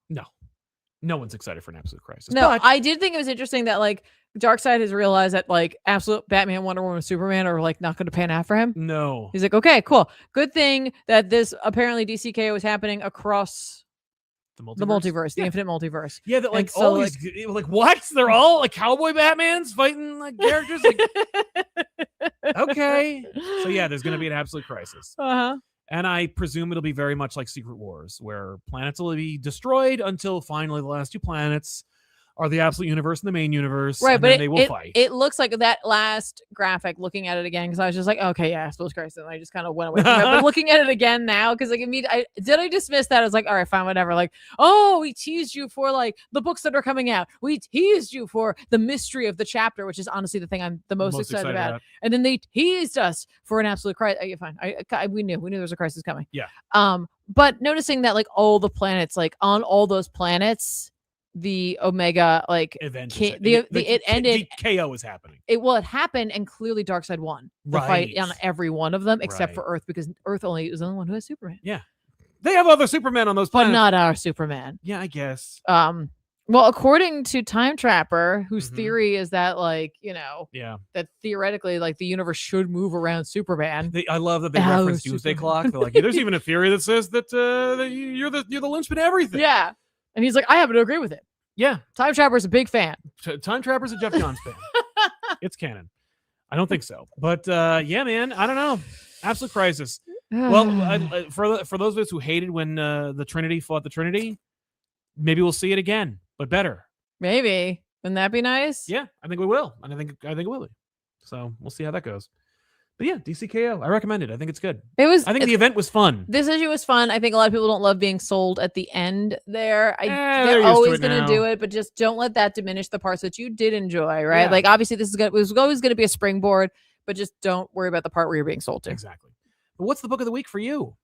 No one's excited for an absolute crisis. No, but I did think it was interesting that like Darkseid has realized that like absolute Batman, Wonder Woman, Superman are like not going to pan out for him. No. He's like, okay, cool. Good thing that this apparently DCKO is happening across the multiverse, the infinite multiverse. Yeah, that like all these like what? They're all like cowboy Batmans fighting like characters. Like, okay. So yeah, there's going to be an absolute crisis. And I presume it'll be very much like Secret Wars, where planets will be destroyed until finally the last two planets are the absolute universe and the main universe. Right, and but then they will fight. It looks like that last graphic, looking at it again, because I was just like, okay, yeah, Absolute Crisis. And I just kind of went away from it. But looking at it again now, because like I dismiss that? I was like, all right, fine, whatever. Like, oh, we teased you for like the books that are coming out. We teased you for the mystery of the chapter, which is honestly the thing I'm the most excited about. And then they teased us for an absolute crisis. Yeah, fine. We knew there was a crisis coming. Yeah. But noticing that like all the planets, like on all those planets, the Omega like event it ended. The KO is happening. It happened, and clearly Darkseid won the fight on every one of them except for Earth, because Earth only is the only one who has Superman. Yeah, they have other Supermen on those planets, but not our Superman. Yeah, I guess. Well, according to Time Trapper, whose theory is that like that theoretically like the universe should move around Superman. I love that they reference Doomsday Clock. They're like, there's even a theory that says that you're the linchpin of everything. Yeah. And he's like, I happen to agree with it. Yeah. Time Trapper's a big fan. Time Trapper's a Jeff Johns fan. It's canon. I don't think so. But yeah, man, I don't know. Absolute crisis. Well, for those of us who hated when the Trinity fought the Trinity, maybe we'll see it again, but better. Maybe. Wouldn't that be nice? Yeah, I think we will. And I think it will be. So we'll see how that goes. But yeah, DCKO. I recommend it. I think it's good. I think the event was fun. This issue was fun. I think a lot of people don't love being sold at the end there. They're always going to do it, but just don't let that diminish the parts that you did enjoy, right? Yeah. Like obviously it was always going to be a springboard, but just don't worry about the part where you're being sold to. Exactly. But what's the book of the week for you?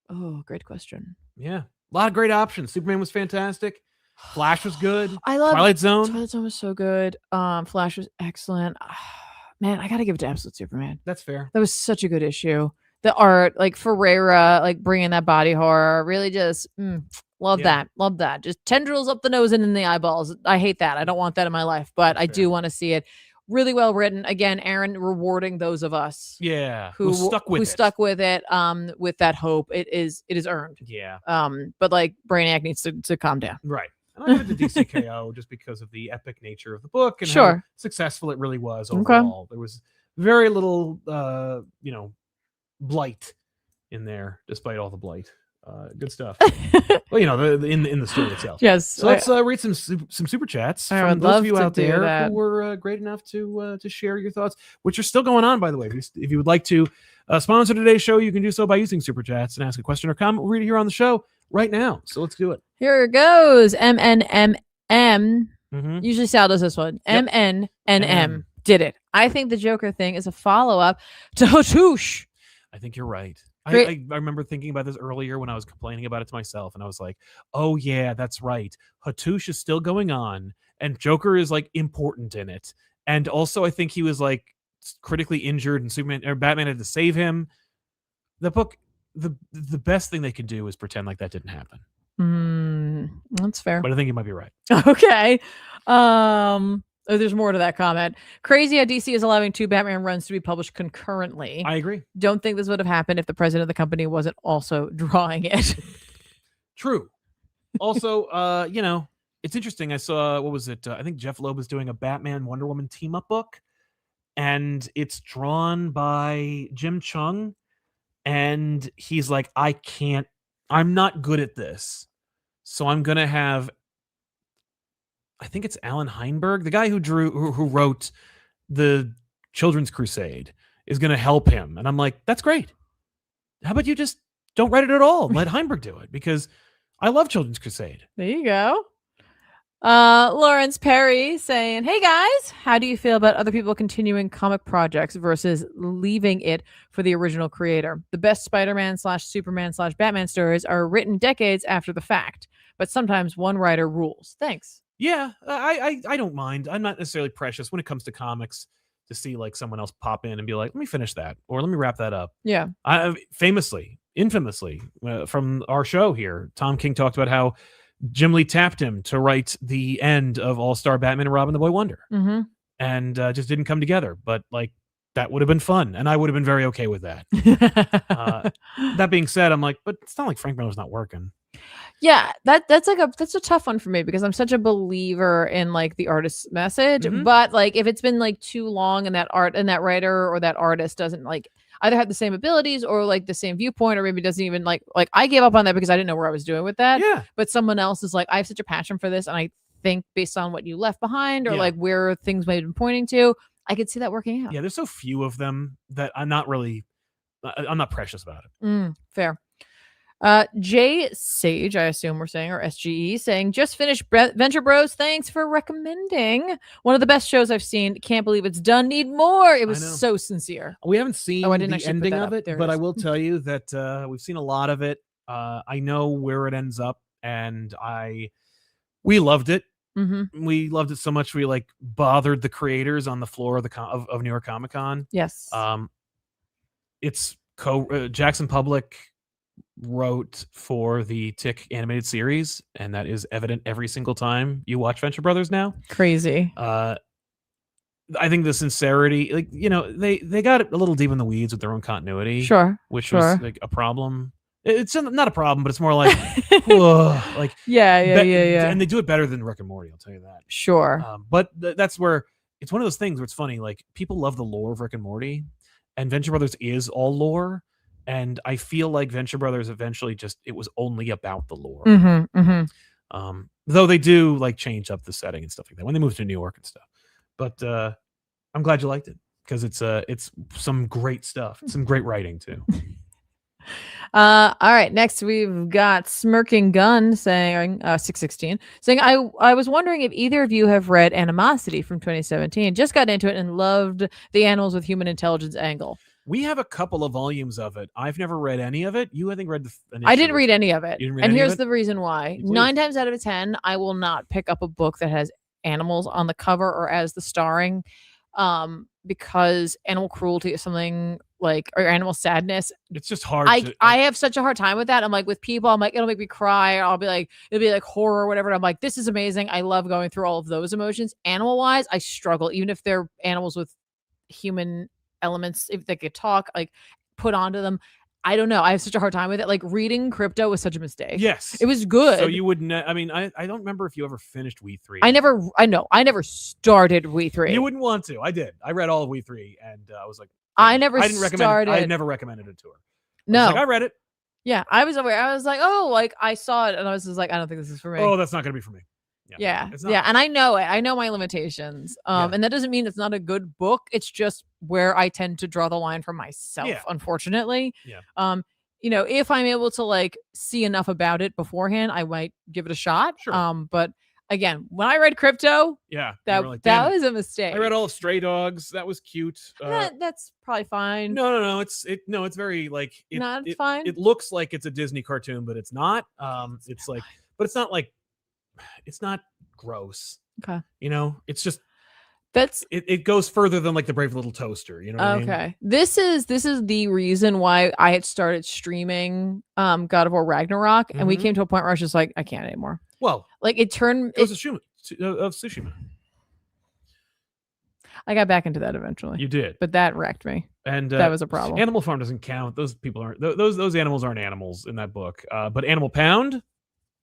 Oh, great question. Yeah. A lot of great options. Superman was fantastic. Flash was good. I love Twilight Zone. Twilight Zone was so good. Flash was excellent. Man, I gotta give it to Absolute Superman. That's fair. That was such a good issue. The art, like Ferreira, like bringing that body horror, really just love that. Love that. Just tendrils up the nose and in the eyeballs. I hate that. I don't want that in my life, but I do want to see it. Really well written. Again, Aaron rewarding those of us, who stuck with it, with that hope. It is earned. Yeah. But like Brainiac needs to calm down. Right. I give it to DCKO just because of the epic nature of the book and how successful it really was overall. There was very little, blight in there, despite all the blight. Good stuff. Well, in the story itself. Yes. So let's read some super chats from those of you out there who were great enough to share your thoughts, which are still going on, by the way. If you would like to sponsor today's show, you can do so by using super chats and ask a question or comment. We'll read it here on the show right now. So let's do it. Here it goes. MNMM. Usually Sal does this one. MNNM did it. I think the Joker thing is a follow-up to Hatouche. I think you're right. I remember thinking about this earlier when I was complaining about it to myself, and I was like, oh yeah, that's right. Hatouche is still going on, and Joker is like important in it. And also I think he was like critically injured and Superman or Batman had to save him. The book, the best thing they could do is pretend like that didn't happen. That's fair. But I think you might be right. Okay. There's more to that comment. Crazy how DC is allowing 2 Batman runs to be published concurrently. I agree. Don't think this would have happened if the president of the company wasn't also drawing it. True. Also, it's interesting. I saw, what was it? I think Jeff Loeb is doing a Batman Wonder Woman team-up book, and it's drawn by Jim Chung, and he's like, I'm not good at this. So I'm going to have, I think it's Alan Heinberg, the guy who wrote the Children's Crusade, is going to help him. And I'm like, that's great. How about you just don't write it at all? Let Heinberg do it, because I love Children's Crusade. There you go. Lawrence Perry saying, "Hey guys, how do you feel about other people continuing comic projects versus leaving it for the original creator? The best Spider-Man / Superman / Batman stories are written decades after the fact, but sometimes one writer rules." Thanks. Yeah, I don't mind. I'm not necessarily precious when it comes to comics to see like someone else pop in and be like, "Let me finish that," or "Let me wrap that up." Yeah. Infamously, from our show here, Tom King talked about how Jim Lee tapped him to write the end of All-Star Batman and Robin the Boy Wonder, and just didn't come together. But like that would have been fun, and I would have been very okay with that. That being said, I'm like, but it's not like Frank Miller's not working. Yeah, that's a tough one for me because I'm such a believer in like the artist's message. But like if it's been like too long and that art and that writer or that artist doesn't like either have the same abilities or like the same viewpoint or maybe doesn't even like I gave up on that because I didn't know where I was doing with that. Yeah. But someone else is like, I have such a passion for this and I think based on what you left behind or like where things might have been pointing to, I could see that working out. Yeah, there's so few of them that I'm not precious about it. Fair. Jay Sage, I assume we're saying, or SGE, saying, "Just finished Venture Bros. Thanks for recommending. One of the best shows I've seen. Can't believe it's done. Need more." It was so sincere. We haven't seen the ending of it, but I will tell you that we've seen a lot of it. I know where it ends up, and we loved it. We loved it so much we like bothered the creators on the floor of of New York Comic Con. Yes. It's Jackson Public wrote for the Tick animated series, and that is evident every single time you watch Venture Brothers now. Crazy. I think the sincerity, like, they got a little deep in the weeds with their own continuity. Which was like a problem. It's not a problem, but it's more like, like yeah. And they do it better than Rick and Morty, I'll tell you that. Sure. But that's where it's one of those things where it's funny. Like people love the lore of Rick and Morty, and Venture Brothers is all lore. And I feel like Venture Brothers eventually it was only about the lore. Though they do like change up the setting and stuff like that when they move to New York and stuff. But I'm glad you liked it because it's some great stuff, some great writing too. All right, next we've got Smirking Gun saying 616 saying, I was wondering if either of you have read Animosity from 2017. Just got into it and loved the animals with human intelligence angle. We have a couple of volumes of it. I've never read any of it. You, I think, read the I didn't read any of it. And here's the reason why. Please. 9 times out of 10, I will not pick up a book that has animals on the cover or as the starring, because animal cruelty is something like, or animal sadness. It's just hard. I have such a hard time with that. I'm like, with people, I'm like, it'll make me cry. Or I'll be like, it'll be like horror or whatever. And I'm like, this is amazing. I love going through all of those emotions. Animal wise, I struggle, even if they're animals with human elements, if they could talk, like put onto them. I don't know. I have such a hard time with it. Like reading Crypto was such a mistake. Yes, it was good. So you wouldn't. I mean, I don't remember if you ever finished We 3. I never started We 3. You wouldn't want to. I did. I read all of We 3, and I was like, I never recommended it to her. No, I read it. Yeah, I was aware. I was like, oh, like I saw it, and I was just like, I don't think this is for me. Oh, that's not going to be for me. Yeah. And I know it. I know my limitations. And that doesn't mean it's not a good book. It's just where I tend to draw the line for myself, unfortunately. Yeah. If I'm able to like see enough about it beforehand, I might give it a shot. Sure. But again, when I read Crypto, that was a mistake. I read all of Stray Dogs. That was cute. That's probably fine. No. It's very like fine. It looks like it's a Disney cartoon, but it's not. It's like, but it's not like. It's not gross. Okay. It's just it goes further than like the Brave Little Toaster. You know what I mean? Okay. This is the reason why I had started streaming God of War Ragnarok, and we came to a point where I was just like, I can't anymore. Well, like it turned it was of Tsushima. I got back into that eventually. You did, but that wrecked me, and that was a problem. Animal Farm doesn't count. Those people aren't. Those animals aren't animals in that book. But Animal Pound.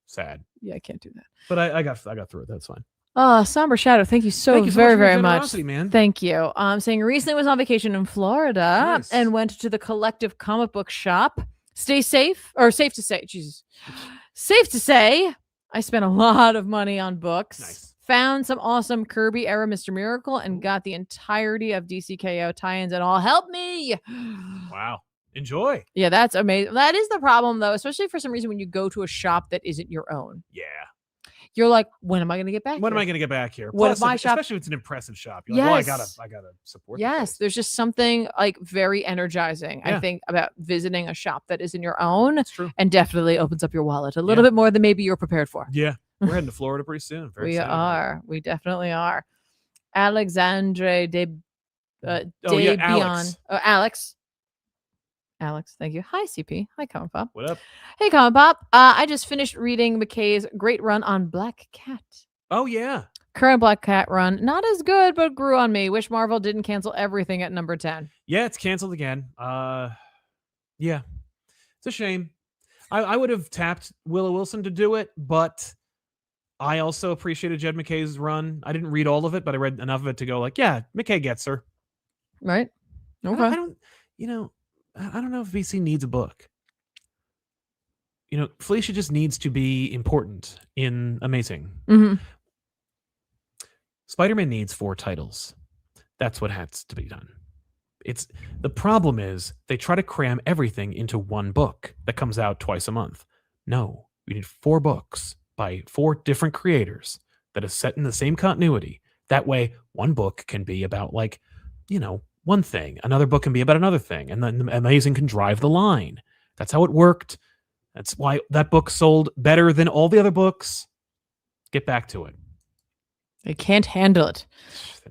Sad. Yeah, I can't do that. But I got through it. That's fine. Somber Shadow, thank you so very much. Man. Thank you. Saying recently was on vacation in Florida and went to the Collective comic book shop. Stay safe, or safe to say, Jesus. Safe to say, I spent a lot of money on books. Nice. Found some awesome Kirby era Mr. Miracle and got the entirety of DCKO tie-ins and all. Help me. Wow. Enjoy. Yeah, that's amazing. That is the problem, though, especially for some reason when you go to a shop that isn't your own. Yeah. you're like, when am I going to get back? When am I going to get back here? What Plus, my shop, especially if it's an impressive shop, you're like, well, I gotta support. Yes, there's just something like very energizing. I think about visiting a shop that isn't your own. That's true, and definitely opens up your wallet a little bit more than maybe you're prepared for. Yeah, we're heading to Florida pretty soon. We are. We definitely are. Alexandre de Alex. Alex, thank you. Hi, CP. Hi, ComicPop. What up? Hey, ComicPop. I just finished reading McKay's great run on Black Cat. Oh, yeah. Current Black Cat run, not as good, but grew on me. Wish Marvel didn't cancel everything at number 10. Yeah, it's canceled again. Yeah. It's a shame. I would have tapped Willow Wilson to do it, but I also appreciated Jed McKay's run. I didn't read all of it, but I read enough of it to go like, yeah, McKay gets her. Right. Okay. I don't know if VC needs a book. Felicia just needs to be important in Amazing. Mm-hmm. Spider-Man needs 4 titles. That's what has to be done. The problem is they try to cram everything into one book that comes out twice a month. No, we need 4 books by 4 different creators that is set in the same continuity. That way, one book can be about one thing. Another book can be about another thing. And then Amazing can drive the line. That's how it worked. That's why that book sold better than all the other books. Get back to it. They can't handle it.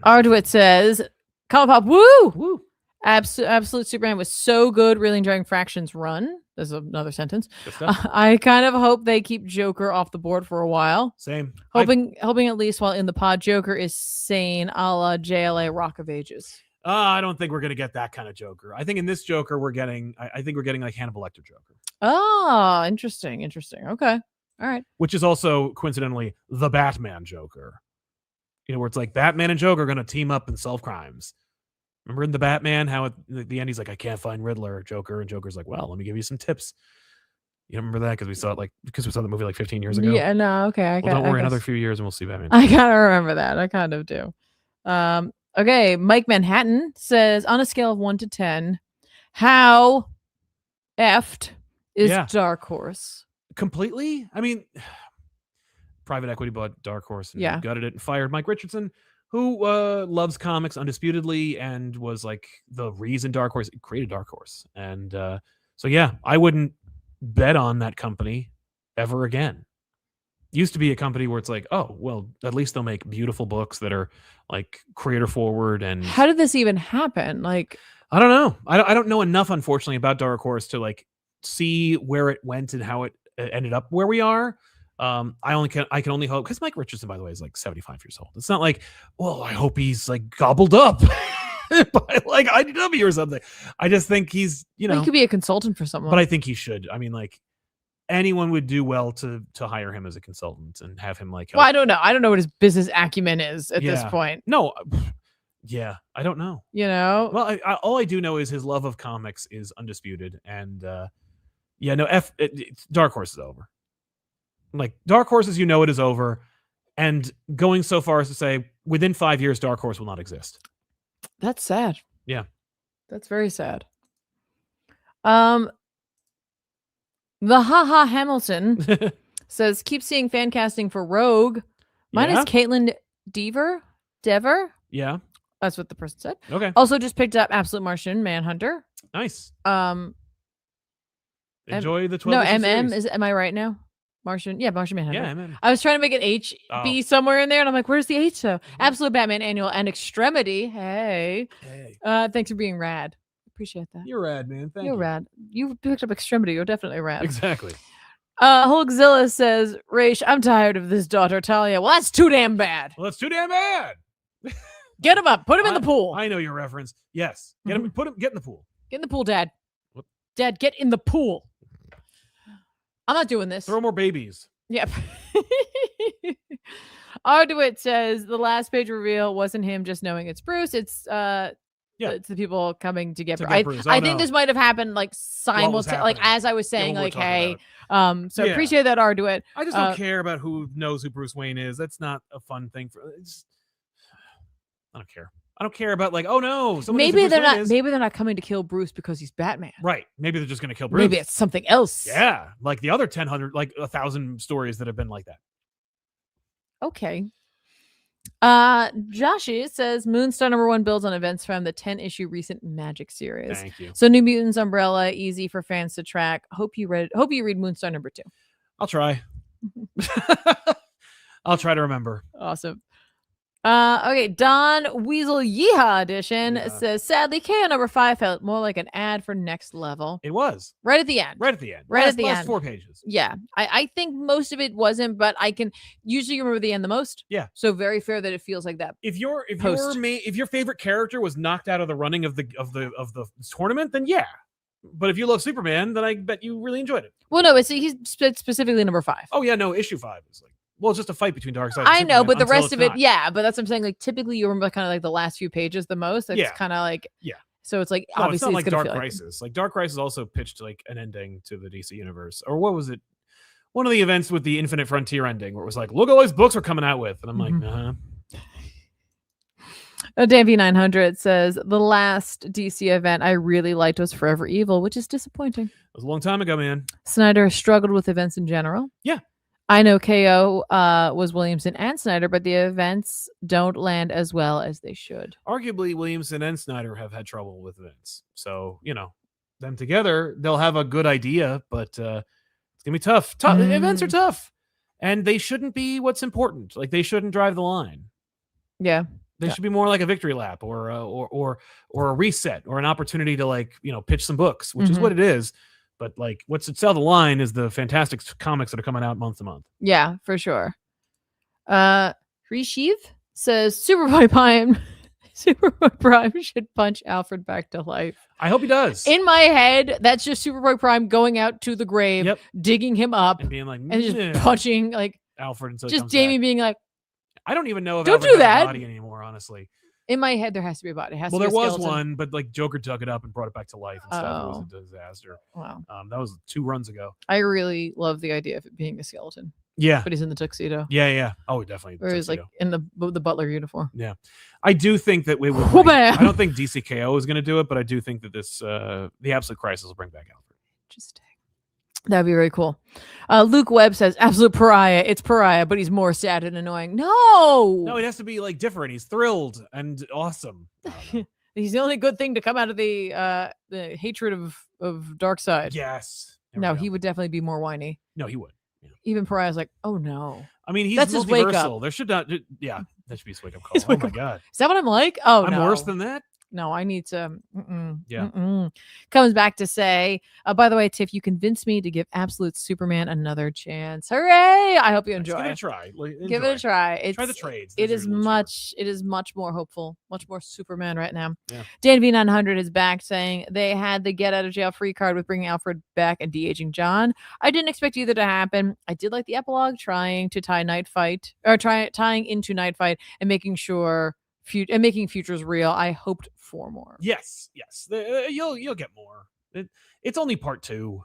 Arduit says, ComicPop, woo! Woo! Absolute Superman was so good. Really enjoying Fraction's run. There's another sentence. I kind of hope they keep Joker off the board for a while. Same. Hoping at least while in the pod, Joker is sane, a la JLA Rock of Ages. I don't think we're gonna get that kind of Joker. I think in this Joker we're getting. I think we're getting like Hannibal Lecter Joker. Oh, interesting. Okay. All right. Which is also coincidentally the Batman Joker. Where it's like Batman and Joker are going to team up and solve crimes. Remember in the Batman, how at the end he's like, I can't find Riddler, Joker. And Joker's like, well, let me give you some tips. You remember that? Because we saw the movie like 15 years ago. Yeah, no, okay. Don't worry, another few years and we'll see Batman. I kind of remember that. I kind of do. Okay, Mike Manhattan says, on a scale of 1 to 10, how effed is Dark Horse? Completely? I mean... Private equity bought Dark Horse and gutted it and fired Mike Richardson, who loves comics undisputedly and was like the reason Dark Horse created Dark Horse. And so, yeah, I wouldn't bet on that company ever again. Used to be a company where it's like, oh, well, at least they'll make beautiful books that are like creator forward. And how did this even happen? Like, I don't know. I don't know enough, unfortunately, about Dark Horse to like see where it went and how it ended up where we are. I can only hope, because Mike Richardson, by the way, is like 75 years old. It's not like, well, I hope he's like gobbled up by like IDW or something. I just think he's, he could be a consultant for someone. But I think he should. I mean, like anyone would do well to hire him as a consultant and have him like help. Well, I don't know. I don't know what his business acumen is at this point. No. Yeah, I don't know. Well, all I do know is his love of comics is undisputed. And Dark Horse is over. Like Dark Horse, as it is over, and going so far as to say within 5 years, Dark Horse will not exist. That's sad. Yeah, that's very sad. The Haha Hamilton says, keep seeing fan casting for Rogue. Mine is Caitlin Dever. Yeah, that's what the person said. Okay. Also, just picked up Absolute Martian Manhunter. Nice. Enjoy the 12. No, MM series. Am I right now? Martian Manhunter. Yeah, MM. I was trying to make an HB somewhere in there, and I'm like, where's the H? So Absolute Batman Annual and Extremity. Hey. Thanks for being rad. Appreciate that. You're rad, man. You're rad. You picked up Extremity. You're definitely rad. Exactly. Hulkzilla says, Raish, I'm tired of this daughter, Talia. Well, that's too damn bad. Get him up. Put him in the pool. I know your reference. Yes. Get him. Get in the pool. Get in the pool, Dad. What? Dad, get in the pool. I'm not doing this. Throw more babies. Yep. Arduit says the last page reveal wasn't him just knowing it's Bruce. It's it's the people coming to get Bruce. I think this might have happened like simultaneously, like as I was saying, like, hey. Appreciate that, Arduit. I just don't care about who knows who Bruce Wayne is. That's not a fun thing for. I don't care. I don't care about like, oh no, maybe they're not. Maybe they're not coming to kill Bruce because he's Batman. Right. Maybe they're just going to kill Bruce. Maybe it's something else. Yeah, like the other 1,000 stories that have been like that. Okay. Joshi says Moonstar #1 builds on events from the 10-issue recent Magic series. Thank you. So New Mutants Umbrella, easy for fans to track. Hope you read Moonstar #2. I'll try. I'll try to remember. Awesome. Okay, Don Weasel Yeehaw edition says, sadly, KO #5 felt more like an ad for Next Level. It was. Right at the end. Last 4 pages. Yeah. I think most of it wasn't, but I can usually remember the end the most. Yeah. So very fair that it feels like that. If your favorite character was knocked out of the running of the tournament, then yeah. But if you love Superman, then I bet you really enjoyed it. Well, no, he's specifically #5. Oh yeah, no, issue 5 is like, well, it's just a fight between Darkseid and I Superman know, but the rest of it, not. yeah. But that's what I'm saying. Like typically, you remember kind of like the last few pages the most. It's kind of like So it's like no, obviously it's not like Dark feel Crisis. Like Dark Crisis also pitched like an ending to the DC universe, or what was it? One of the events with the Infinite Frontier ending, where it was like, look at all these books we're coming out with, and I'm like, Dan 900 says the last DC event I really liked was Forever Evil, which is disappointing. It was a long time ago, man. Snyder struggled with events in general. Yeah. I know KO was Williamson and Snyder, but the events don't land as well as they should. Arguably, Williamson and Snyder have had trouble with events. So, them together, they'll have a good idea, but it's going to be tough. Events are tough. And they shouldn't be what's important. Like, they shouldn't drive the line. Yeah. They should be more like a victory lap or a reset or an opportunity to pitch some books, which is what it is. But like, what's at sell the line is the fantastic comics that are coming out month to month. Yeah, for sure. Rishiv says Superboy Prime should punch Alfred back to life. I hope he does. In my head, that's just Superboy Prime going out to the grave, digging him up, and being like, and just punching like Alfred until just Jamie being like, I don't even know if don't Alfred do has that a body anymore, honestly. In my head, there has to be a body. Well, there was one, but like Joker dug it up and brought it back to life and stuff. It was a disaster. Wow. That was 2 runs ago. I really love the idea of it being a skeleton. Yeah. But he's in the tuxedo. Yeah. Oh, definitely. Or he's like in the butler uniform. Yeah. I do think that we would. I don't think DCKO is going to do it, but I do think that this, the Absolute Crisis will bring back Alfred. Interesting. That'd be very cool. Luke Webb says, absolute pariah. It's pariah, but he's more sad and annoying. No, it has to be like different. He's thrilled and awesome. He's the only good thing to come out of the hatred of Darkseid. Yes. No, he would definitely be more whiny. No, he would. Yeah. Even Pariah's like, oh no. I mean, he's that's his wake up. There should not. Yeah, that should be his wake up call. Oh my god. Is that what I'm like? Oh, I'm worse than that. No, I need to. Comes back to say, by the way, Tiff, you convinced me to give Absolute Superman another chance. Hooray! I hope you enjoy. Give it a try. Give it a try. Try the trades. It is much more hopeful, much more Superman right now. Yeah. Dan V900 is back saying they had the get out of jail free card with bringing Alfred back and de-aging John. I didn't expect either to happen. I did like the epilogue trying to tying into Night Fight and making sure. Making futures real. I hoped for more. Yes. You'll get more. It's only part 2.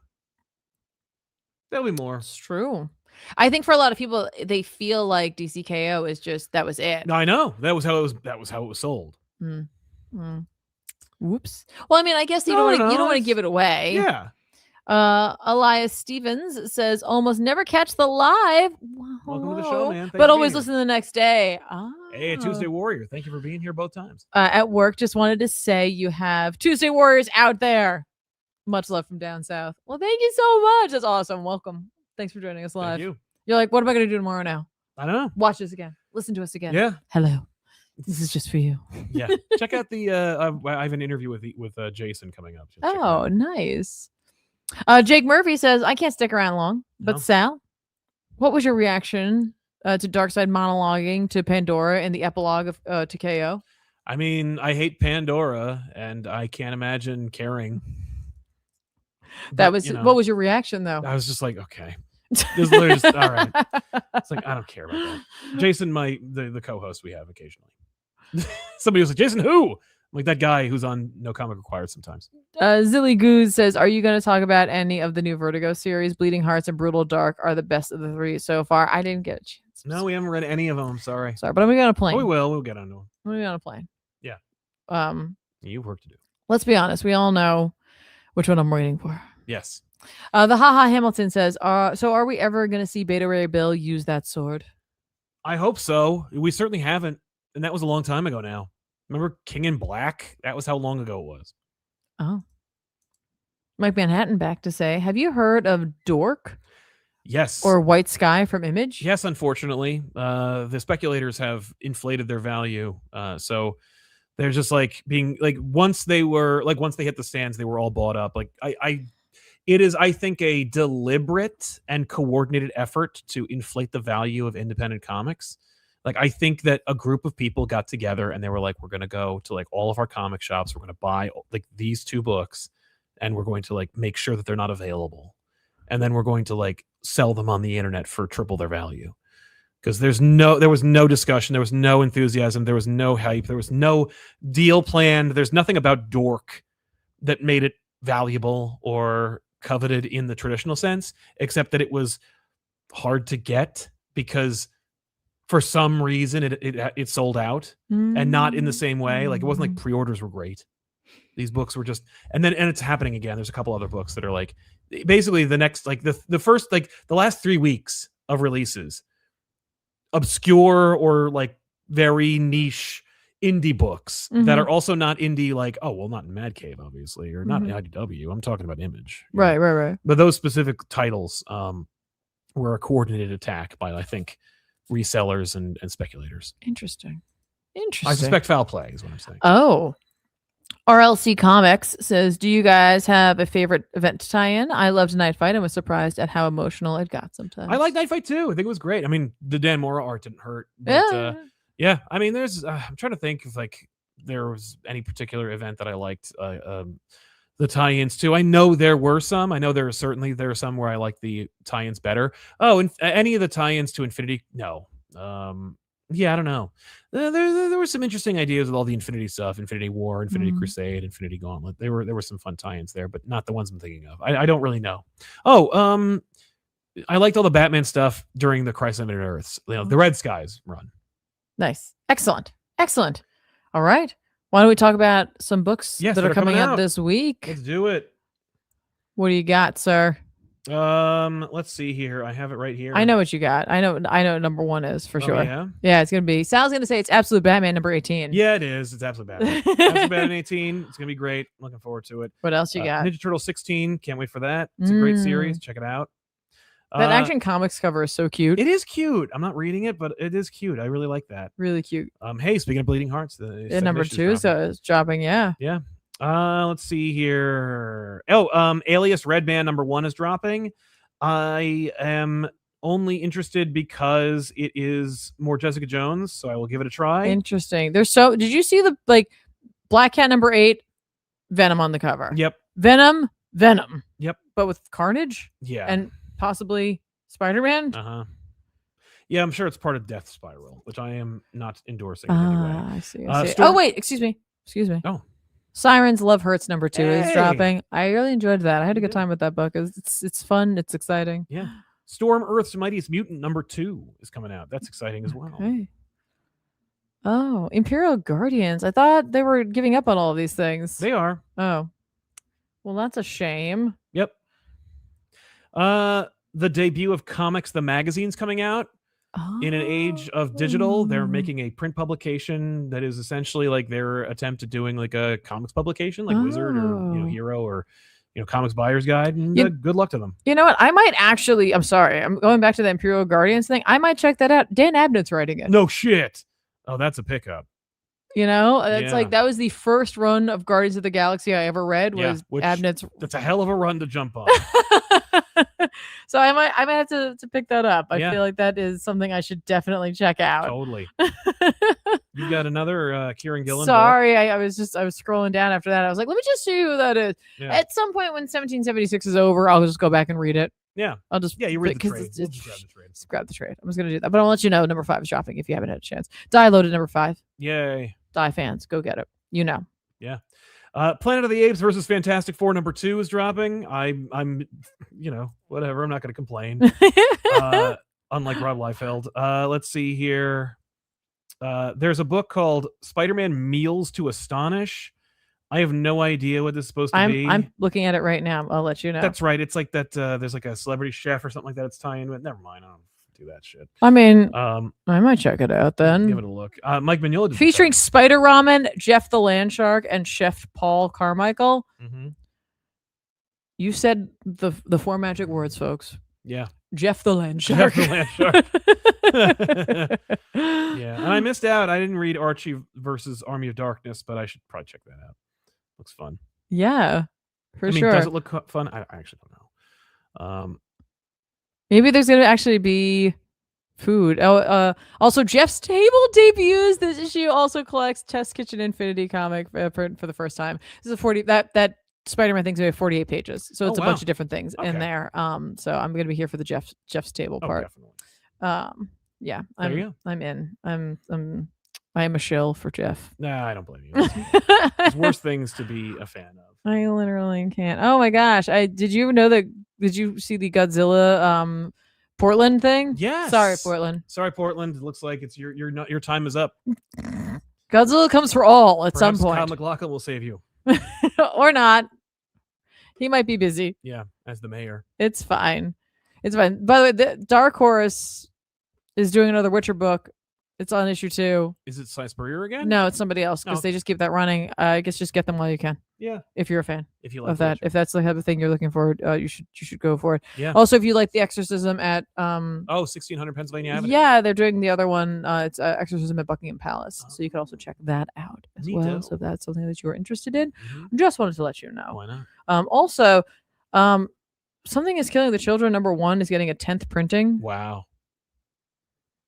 There'll be more. It's true. I think for a lot of people, they feel like DCKO is just that was it. No, I know that was how it was. That was how it was sold. Whoops. Well, I mean, I guess you don't want to give it away. Yeah. Elias Stevens says almost never catch the live. Welcome to the show, man. But always listen the next day. Hey, Tuesday Warrior. Thank you for being here both times. At work, just wanted to say you have Tuesday Warriors out there. Much love from down south. Well, thank you so much. That's awesome. Welcome. Thanks for joining us live. Thank you. You're like, what am I going to do tomorrow now? I don't know. Watch this again. Listen to us again. Yeah. Hello. This is just for you. Yeah. Check out the. I have an interview with Jason coming up. Oh, nice. Jake Murphy says, I can't stick around long. But Sal, what was your reaction to Darkseid monologuing to Pandora in the epilogue of to KO? I mean, I hate Pandora, and I can't imagine caring. What was your reaction, though? I was just like, okay. Just all right. It's like, I don't care about that. Jason, the co-host we have occasionally. Somebody was like, Jason, who? Like that guy who's on No Comic Required sometimes. Zilly Goose says, are you going to talk about any of the new Vertigo series? Bleeding Hearts and Brutal Dark are the best of the 3 so far. I didn't get a chance. No, we haven't read any of them. I'm sorry. But I'm going to plane. Oh, we will. We'll get on to them. We're going to plane. Yeah. You have work to do. Let's be honest. We all know which one I'm waiting for. Yes. The Haha Hamilton says, so are we ever going to see Beta Ray Bill use that sword? I hope so. We certainly haven't, and that was a long time ago now. Remember King in Black? That was how long ago it was. Oh. Mike Manhattan back to say, have you heard of Dork? Yes. Or White Sky from Image? Yes, unfortunately. The speculators have inflated their value. So they're just like being like once they hit the stands, they were all bought up. Like it is, I think, a deliberate and coordinated effort to inflate the value of independent comics. Like, I think that a group of people got together and they were like, we're going to go to like all of our comic shops. We're going to buy like these 2 books and we're going to like make sure that they're not available. And then we're going to like sell them on the internet for triple their value. Because there was no discussion. There was no enthusiasm. There was no hype. There was no deal planned. There's nothing about Dork that made it valuable or coveted in the traditional sense, except that it was hard to get because for some reason it sold out and not in the same way. Like it wasn't like pre-orders were great. These books were just, and it's happening again. There's a couple other books that are like basically the next, like the first, like the last 3 weeks of releases, obscure or like very niche indie books that are also not indie, like, oh, well, not in Mad Cave, obviously, or not in IDW. I'm talking about Image. Right. But those specific titles were a coordinated attack by, I think, resellers and speculators. Interesting. I suspect foul play is what I'm saying. Oh. RLC Comics says, do you guys have a favorite event to tie in? I loved Night Fight and was surprised at how emotional it got sometimes. I like Night Fight too. I think it was great. I mean, the Dan Mora art didn't hurt. But, yeah. I mean, there's, I'm trying to think if like there was any particular event that I liked the tie-ins to. I know there were some. I know there are some where I like the tie-ins better. Oh, and any of the tie-ins to Infinity? No. Yeah, I don't know. There were some interesting ideas with all the Infinity stuff, Infinity War, Infinity Crusade, Infinity Gauntlet. There were some fun tie-ins there, but not the ones I'm thinking of. I don't really know. Oh, I liked all the Batman stuff during the Crisis on Infinite Earths. You know, the Red Skies run. Nice. Excellent. All right. Why don't we talk about some books that are coming out this week? Let's do it. What do you got, sir? Let's see here. I have it right here. I know what you got. I know number 1 is for sure. Yeah, it's gonna be. Sal's gonna say it's Absolute Batman number 18. Yeah, it is. It's Absolute Batman. Absolute Batman 18. It's gonna be great. Looking forward to it. What else you got? Ninja Turtle 16. Can't wait for that. It's a great series. Check it out. That Action Comics cover is so cute. It is cute. I'm not reading it, but it is cute. I really like that. Really cute. Hey, speaking of Bleeding Hearts, the number 2 is dropping. Yeah. Let's see here. Alias Red Band number 1 is dropping. I am only interested because it is more Jessica Jones, so I will give it a try. Interesting. Did you see the like Black Cat number 8 Venom on the cover? Yep. Venom. Yep. But with Carnage? Yeah. And possibly Spider-Man? Yeah, I'm sure it's part of Death Spiral, which I am not endorsing in any way. I see. Oh, wait, excuse me. Oh. Sirens Love Hurts number 2 is dropping. I really enjoyed that. I had a good time with that book. It's fun. It's exciting. Yeah. Storm Earth's Mightiest Mutant number 2 is coming out. That's exciting as well. Okay. Oh, Imperial Guardians. I thought they were giving up on all of these things. They are. Oh. Well, that's a shame. Yep. The debut of Comics the Magazine's coming out. In an age of digital, they're making a print publication that is essentially like their attempt at doing like a comics publication, like Wizard or Hero or Comics Buyer's Guide. And good luck to them. You know what? I might actually. I'm sorry. I'm going back to the Imperial Guardians thing. I might check that out. Dan Abnett's writing it. No shit. Oh, that's a pickup. It's like that was the first run of Guardians of the Galaxy I ever read. Was Abnett's? That's a hell of a run to jump on. So I might have to pick that up. I feel like that is something I should definitely check out. Totally. You got another Kieran Gillen? Sorry, I was scrolling down after that. I was like, let me just see who that is. Yeah. At some point when 1776 is over, I'll just go back and read it. Yeah. I'll just you read the trade. We'll just grab the trade. Grab the trade. I was gonna do that, but I'll let you know number 5 is dropping if you haven't had a chance. Die loaded number 5. Yay. Die fans, go get it. Yeah. Planet of the Apes versus Fantastic Four number 2 is dropping. I'm whatever. I'm not going to complain. Unlike Rob Liefeld. Let's see here. There's a book called Spider-Man Meals to Astonish. I have no idea what this is supposed to be. I'm looking at it right now. I'll let you know. That's right. It's like that. There's like a celebrity chef or something like that. It's tying with. Never mind. I don't do that shit. I mean, I might check it out then. Give it a look. Mike Mignola featuring Spider Ramen, Jeff the Land Shark, and Chef Paul Carmichael. Mm-hmm. You said the 4 magic words, folks. Yeah. Jeff the Land Shark. Jeff the Land Shark. Yeah, and I missed out. I didn't read Archie versus Army of Darkness, but I should probably check that out. Looks fun. Yeah, sure. Does it look fun? I actually don't know. Maybe there's gonna actually be food. Also, Jeff's Table debuts this issue. Also collects Test Kitchen Infinity comic for the first time. This is a 40 that Spider-Man thing's gonna be 48 pages, so it's a bunch of different things in there. So I'm gonna be here for the Jeff's Table part. Definitely. Yeah, there you go. I'm in. I am a shill for Jeff. Nah, I don't blame you. There's worse things to be a fan of. I literally can't. Oh my gosh! Did you know that? Did you see the Godzilla Portland thing? Yes. Sorry, Portland. It looks like it's your time is up. Godzilla comes for all at some point. Kyle MacLachlan will save you. Or not. He might be busy. Yeah, as the mayor. It's fine. It's fine. By the way, the Dark Horse is doing another Witcher book. It's on issue 2. Is it Si Spurrier again? No, it's somebody else because they just keep that running. I guess just get them while you can. Yeah. If you're a fan. If you like of that. Witcher. If that's the type of thing you're looking for, you should go for it. Yeah. Also, if you like The Exorcism at 1600 Pennsylvania Avenue. Yeah, they're doing the other one. It's Exorcism at Buckingham Palace. So you can also check that out as well. So if that's something that you are interested in. Just wanted to let you know. Why not? Also, Something is Killing the Children #1 is getting a 10th printing. Wow.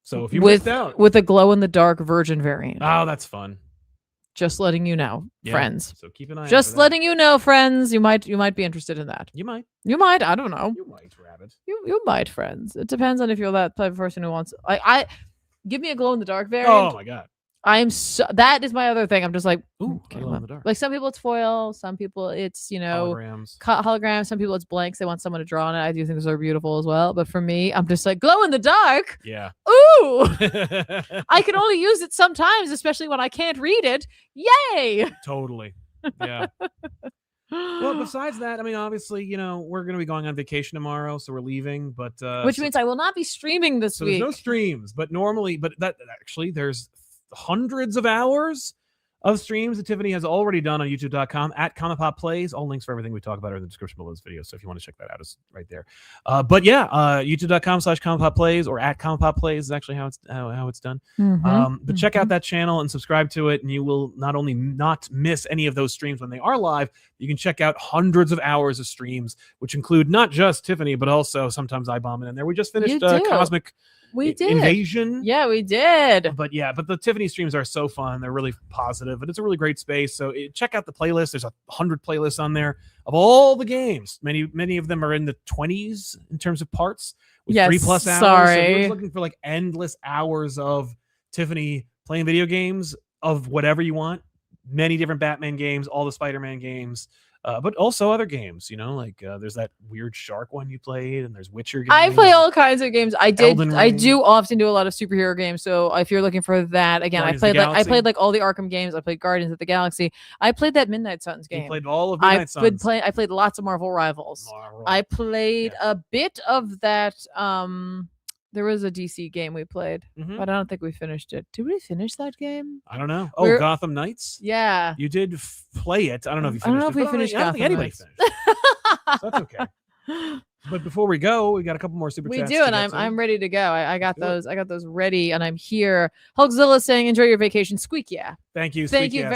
So if you missed out with a glow in the dark virgin variant. Oh, that's fun. Just letting you know, friends. So keep an eye. Just letting you know, friends. You might be interested in that. You might. I don't know. You might, Rabbit. You might, friends. It depends on if you're that type of person who wants. I give me a glow in the dark variant. Oh my god. That is my other thing. I'm just like, ooh, glow in the dark. Like some people it's foil, some people it's holograms, some people it's blanks. They want someone to draw on it. I do think those are beautiful as well. But for me, I'm just like glow in the dark. Yeah. Ooh. I can only use it sometimes, especially when I can't read it. Yay. Totally. Yeah. Well, besides that, I mean, obviously, we're going to be going on vacation tomorrow, so we're leaving. But which means I will not be streaming this week. There's no streams, but there's hundreds of hours of streams that Tiffany has already done on youtube.com at ComicPop Plays. All links for everything we talk about are in the description below this video. So if you want to check that out, it's right there. But yeah, youtube.com/ComicPop Plays or at ComicPop Plays is actually how it's done. But check out that channel and subscribe to it, and you will not only not miss any of those streams when they are live, you can check out hundreds of hours of streams, which include not just Tiffany, but also sometimes I bomb it in there. We just finished Cosmic Invasion. Yeah, we did. But the Tiffany streams are so fun. They're really positive, and it's a really great space. So check out the playlist. There's 100 playlists on there of all the games. Many of them are in the 20s in terms of parts. With 3+ hours. Sorry. So if you're looking for like endless hours of Tiffany playing video games of whatever you want. Many different Batman games, all the Spider-Man games. But also other games, there's that weird shark one you played, and there's Witcher games. I play all kinds of games. I do often do a lot of superhero games. So if you're looking for that, again, I played all the Arkham games. I played Guardians of the Galaxy. I played that Midnight Suns game. You played all of Midnight Suns. I played lots of Marvel Rivals. I played a bit of that. There was a DC game we played, but I don't think we finished it. Did we finish that game? I don't know. Oh, Gotham Knights? Yeah. You did play it. I don't know if you finished it. I don't know if we finished Gotham Knights. I don't think anybody finished. So that's okay. But before we go, we got a couple more super chats. We do, and I'm ready to go. I got those. I got those ready, and I'm here. Hulkzilla saying, "Enjoy your vacation." Squeak, yeah. Thank you. Thank you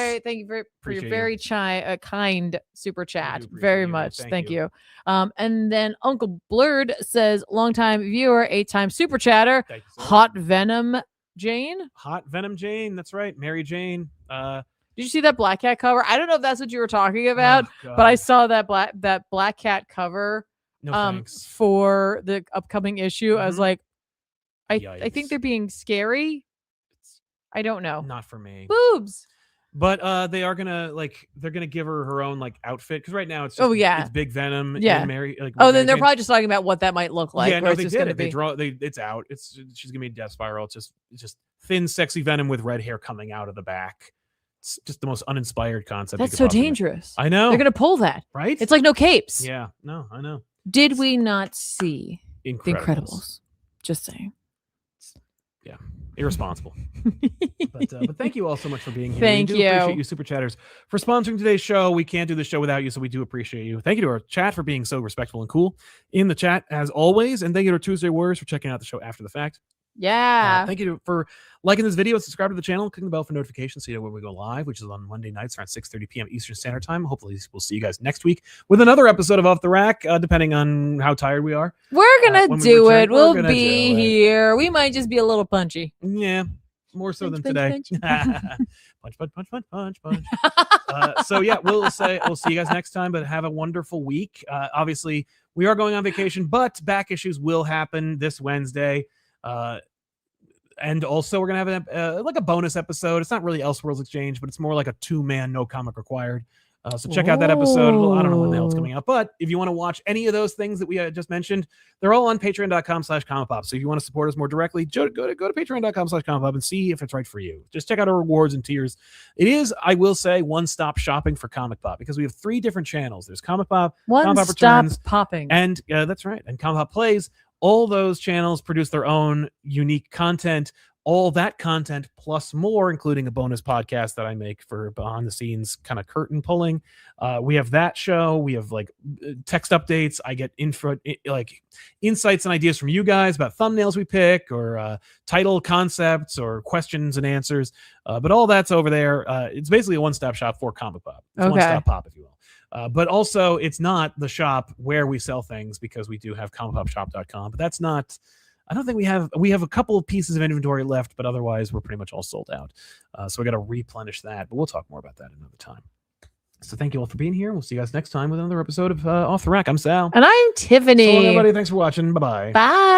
for your very kind super chat. Very much. Thank you. And then Uncle Blurred says, "Long-time viewer, 8-time super chatter." Hot Venom Jane. Hot Venom Jane. That's right, Mary Jane. Did you see that Black Cat cover? I don't know if that's what you were talking about, but I saw that Black Cat cover. For the upcoming issue. I was like, I think they're being scary. I don't know. Not for me. Boobs. But they're gonna give her own outfit, because right now it's just, it's Big Venom. And Mary. Then they're probably just talking about what that might look like. Yeah, no, they did it. It's out. She's gonna be a Death Spiral. It's just thin, sexy Venom with red hair coming out of the back. It's just the most uninspired concept. That's so dangerous. I know. They're gonna pull that, right? It's like no capes. Yeah. No, I know. Did we not see Incredibles? The Incredibles? Just saying. Yeah. Irresponsible. But thank you all so much for being here. Thank you. Appreciate you, super chatters, for sponsoring today's show. We can't do the show without you, so we do appreciate you. Thank you to our chat for being so respectful and cool in the chat as always, and thank you to our Tuesday Warriors for checking out the show after the fact. Yeah. Thank you for liking this video, subscribe to the channel, clicking the bell for notifications so you know when we go live, which is on Monday nights around 6:30 p.m. Eastern Standard Time. Hopefully we'll see you guys next week with another episode of Off the Rack, depending on how tired we are. We're gonna do it. We'll be here. We might just be a little punchy. Yeah, more so than today. punch. So yeah, we'll see you guys next time, but have a wonderful week. Obviously we are going on vacation, but back issues will happen this Wednesday. And also we're gonna have like a bonus episode. It's not really Elseworlds Exchange, but it's more like a 2-man no comic required. So check out that episode. I don't know when the hell it's coming out, but if you want to watch any of those things that we just mentioned, they're all on patreon.com/ComicPop. So if you want to support us more directly, go to patreon.com/ComicPop and see if it's right for you. Just check out our rewards and tiers. It is, I will say, one-stop shopping for ComicPop because we have 3 different channels. There's ComicPop, ComicPop Returns, popping, and that's right, and ComicPop Plays. All those channels produce their own unique content. All that content plus more, including a bonus podcast that I make for behind the scenes kind of curtain pulling. We have that show. We have like text updates. I get like insights and ideas from you guys about thumbnails we pick or title concepts or questions and answers. But all that's over there. It's basically a one-stop shop for ComicPop. It's one-stop pop, if you will. But also, it's not the shop where we sell things because we do have comicpopshop.com. But that's not. I don't think we have a couple of pieces of inventory left, but otherwise we're pretty much all sold out. So we got to replenish that, but we'll talk more about that another time. So thank you all for being here. We'll see you guys next time with another episode of Off the Rack. I'm Sal. And I'm Tiffany. So long, everybody. Thanks for watching. Bye-bye. Bye.